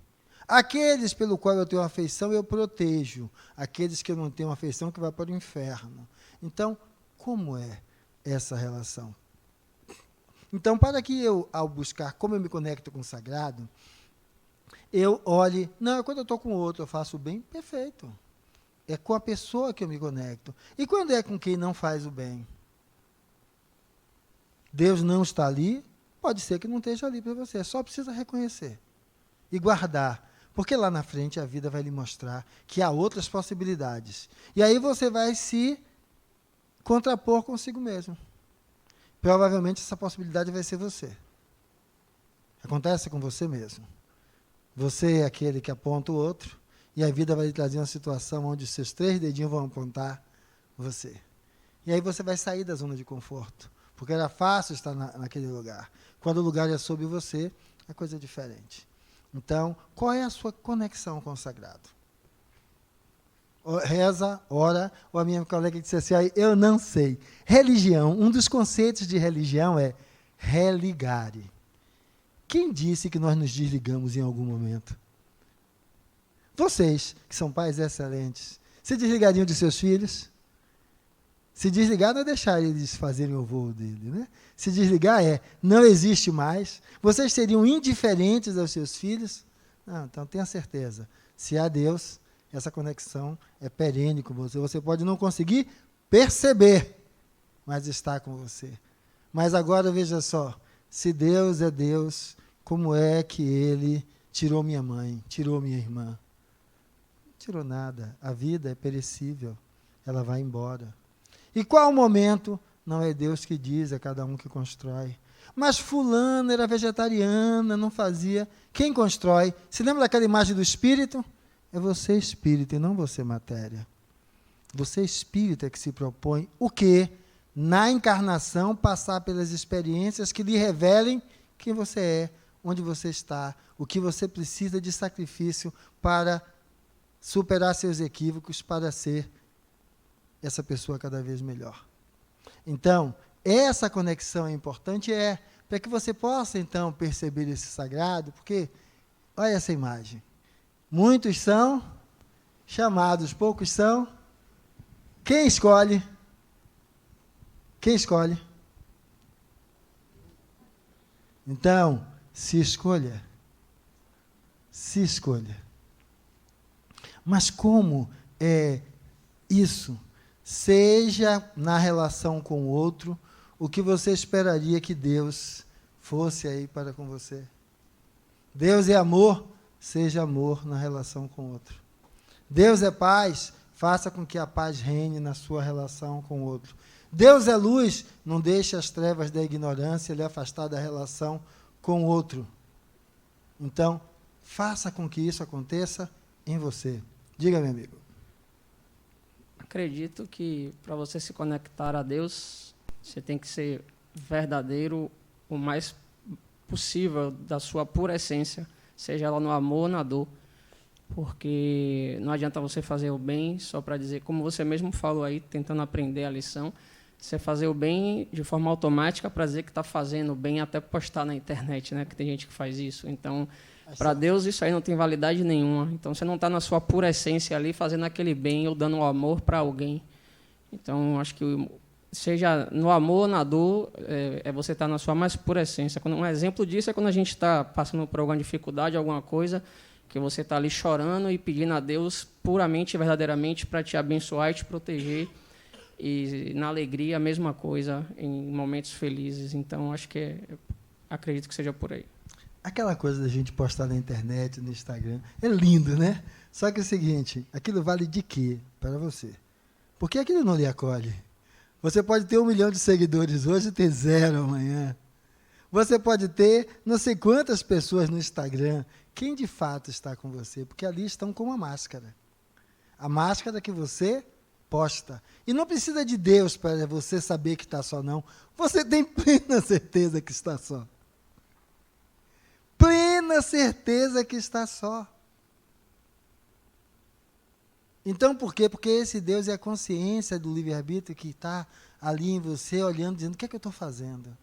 Aqueles pelo qual eu tenho afeição, eu protejo. Aqueles que eu não tenho afeição, que vai para o inferno. Então, como é essa relação? Então, para que eu, ao buscar como eu me conecto com o sagrado, eu olhe, não, quando eu estou com o outro, eu faço o bem, perfeito. É com a pessoa que eu me conecto. E quando é com quem não faz o bem? Deus não está ali, pode ser que não esteja ali para você, só precisa reconhecer e guardar, porque lá na frente a vida vai lhe mostrar que há outras possibilidades. E aí você vai se contrapor consigo mesmo. Provavelmente essa possibilidade vai ser você. Acontece com você mesmo. Você é aquele que aponta o outro, e a vida vai lhe trazer uma situação onde os seus 3 dedinhos vão apontar você. E aí você vai sair da zona de conforto, porque era fácil estar naquele lugar. Quando o lugar é sobre você, a coisa é diferente. Então, qual é a sua conexão com o sagrado? Reza, ora, ou a minha colega disse assim, eu não sei. Religião, um dos conceitos de religião é religare. Quem disse que nós nos desligamos em algum momento? Vocês, que são pais excelentes, se desligariam de seus filhos? Se desligar não é deixar eles fazerem o voo dele, né? Se desligar é, não existe mais. Vocês seriam indiferentes aos seus filhos? Não, então tenha certeza, se há Deus, essa conexão é perene com você. Você pode não conseguir perceber, mas está com você. Mas agora veja só, se Deus é Deus, como é que Ele tirou minha mãe, tirou minha irmã? Não tirou nada. A vida é perecível, ela vai embora. E qual o momento? Não é Deus que diz, é cada um que constrói. Mas fulana era vegetariana, não fazia. Quem constrói? Se lembra daquela imagem do espírito? É você espírito e não você matéria. Você espírito é que se propõe o quê? Na encarnação, passar pelas experiências que lhe revelem quem você é, onde você está, o que você precisa de sacrifício para superar seus equívocos, para ser essa pessoa cada vez melhor. Então, essa conexão é importante, para que você possa, então, perceber esse sagrado, porque, olha essa imagem, muitos são chamados, poucos são. Quem escolhe? Quem escolhe? Então, se escolha. Se escolha. Mas como é isso? Seja na relação com o outro o que você esperaria que Deus fosse aí para com você. Deus é amor, seja amor na relação com o outro. Deus é paz, faça com que a paz reine na sua relação com o outro. Deus é luz, não deixe as trevas da ignorância lhe afastar da relação com o outro. Então, faça com que isso aconteça em você. Diga, meu amigo. Acredito que para você se conectar a Deus, você tem que ser verdadeiro o mais possível da sua pura essência, seja ela no amor ou na dor. Porque não adianta você fazer o bem só para dizer, como você mesmo falou aí, tentando aprender a lição, você fazer o bem de forma automática para dizer que está fazendo o bem, até postar na internet, né? Que tem gente que faz isso. Então, para Deus, isso aí não tem validade nenhuma. Então, você não está na sua pura essência ali, fazendo aquele bem ou dando amor para alguém. Então, acho que, seja no amor ou na dor, é você estar na sua mais pura essência. Um exemplo disso é quando a gente está passando por alguma dificuldade, alguma coisa, que você está ali chorando e pedindo a Deus puramente e verdadeiramente para te abençoar e te proteger. E na alegria, a mesma coisa, em momentos felizes. Então, acho que acredito que seja por aí. Aquela coisa da gente postar na internet, no Instagram, é lindo, né? Só que é o seguinte, aquilo vale de quê para você? Porque aquilo não lhe acolhe. Você pode ter 1 milhão de seguidores hoje e ter 0 amanhã. Você pode ter não sei quantas pessoas no Instagram. quem de fato está com você, porque ali estão com uma máscara. A máscara que você posta. E não precisa de Deus para você saber que está só, não. Você tem plena certeza que está só. Plena certeza que está só. Então, por quê? Porque esse Deus é a consciência do livre-arbítrio que está ali em você, olhando, dizendo, o que é que eu estou fazendo?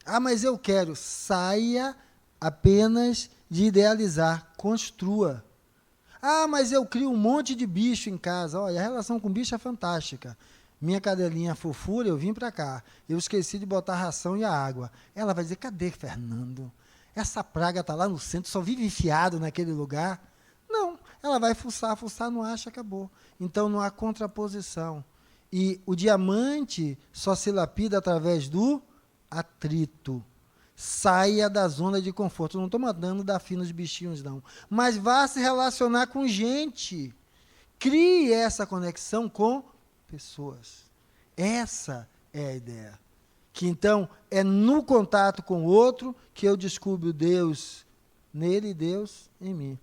Ah, mas eu quero. Saia apenas de idealizar, construa. Ah, mas eu crio um monte de bicho em casa. Olha, a relação com bicho é fantástica. Minha cadelinha fofura, eu vim para cá. Eu esqueci de botar a ração e a água. Ela vai dizer, cadê, Fernando? Essa praga está lá no centro, só vive enfiado naquele lugar. Não, ela vai fuçar, não acha, acabou. Então não há contraposição. E o diamante só se lapida através do atrito. Saia da zona de conforto. Não estou mandando dar fim nos bichinhos, não. Mas vá se relacionar com gente. Crie essa conexão com pessoas. Essa é a ideia. Que, então, é no contato com o outro que eu descubro Deus nele e Deus em mim.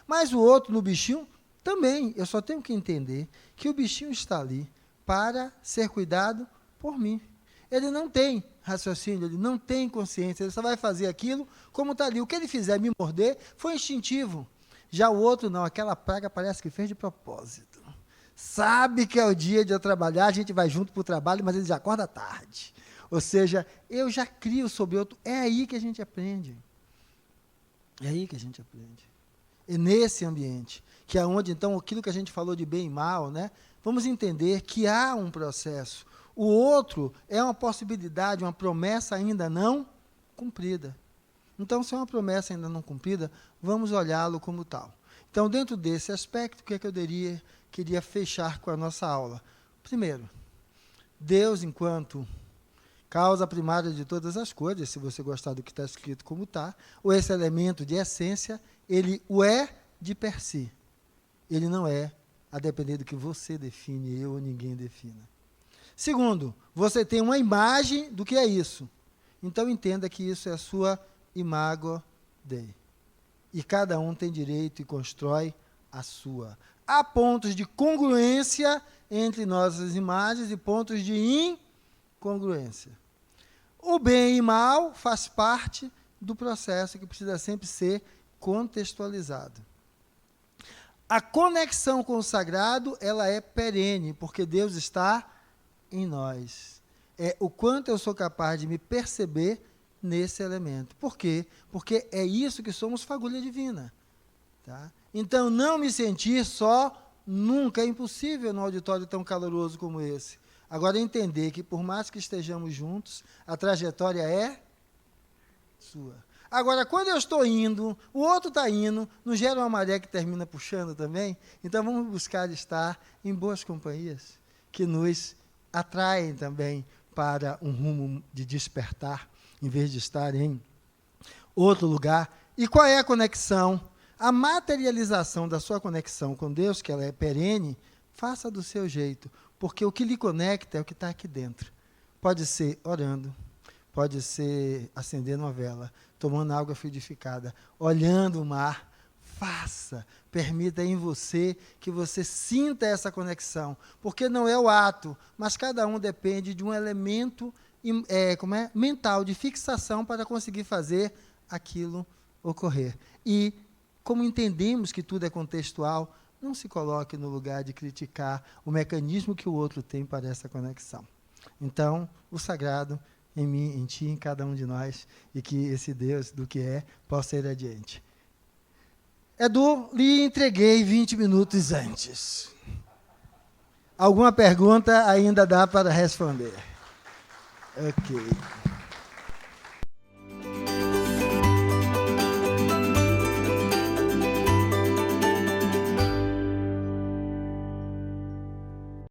Mas o outro, no bichinho, também. Eu só tenho que entender que o bichinho está ali para ser cuidado por mim. Ele não tem raciocínio, ele não tem consciência, ele só vai fazer aquilo como está ali. O que ele fizer me morder foi instintivo. Já o outro não, aquela praga parece que fez de propósito. Sabe que é o dia de eu trabalhar, a gente vai junto para o trabalho, mas ele já acorda tarde. Ou seja, eu já crio sobre outro. É aí que a gente aprende. É aí que a gente aprende. É nesse ambiente, que é onde, então, aquilo que a gente falou de bem e mal, né? Vamos entender que há um processo. O outro é uma possibilidade, uma promessa ainda não cumprida. Então, se é uma promessa ainda não cumprida, vamos olhá-lo como tal. Então, dentro desse aspecto, o que é que eu queria fechar com a nossa aula? Primeiro, Deus, enquanto causa primária de todas as coisas, se você gostar do que está escrito como está, ou esse elemento de essência, ele o é de per si. Ele não é a depender do que você define, eu ou ninguém defina. Segundo, você tem uma imagem do que é isso. Então, entenda que isso é a sua imago Dei. E cada um tem direito e constrói a sua. Há pontos de congruência entre nossas imagens e pontos de incongruência. O bem e mal faz parte do processo que precisa sempre ser contextualizado. A conexão com o sagrado, ela é perene, porque Deus está em nós. É o quanto eu sou capaz de me perceber nesse elemento. Por quê? Porque é isso que somos, fagulha divina. Tá? Então, não me sentir só, nunca, é impossível num auditório tão caloroso como esse. Agora, entender que, por mais que estejamos juntos, a trajetória é sua. Agora, quando eu estou indo, o outro está indo, não gera uma maré que termina puxando também? Então, vamos buscar estar em boas companhias, que nos atraem também para um rumo de despertar, em vez de estar em outro lugar. E qual é a conexão? A materialização da sua conexão com Deus, que ela é perene, faça do seu jeito, porque o que lhe conecta é o que está aqui dentro. Pode ser orando, pode ser acendendo uma vela, tomando água fluidificada, olhando o mar. Faça, permita em você que você sinta essa conexão, porque não é o ato, mas cada um depende de um elemento mental, de fixação para conseguir fazer aquilo ocorrer. E, como entendemos que tudo é contextual, não se coloque no lugar de criticar o mecanismo que o outro tem para essa conexão. Então, o sagrado em mim, em ti, em cada um de nós, e que esse Deus do que é possa ir adiante. Edu, lhe entreguei 20 minutos antes. Alguma pergunta ainda dá para responder? Ok.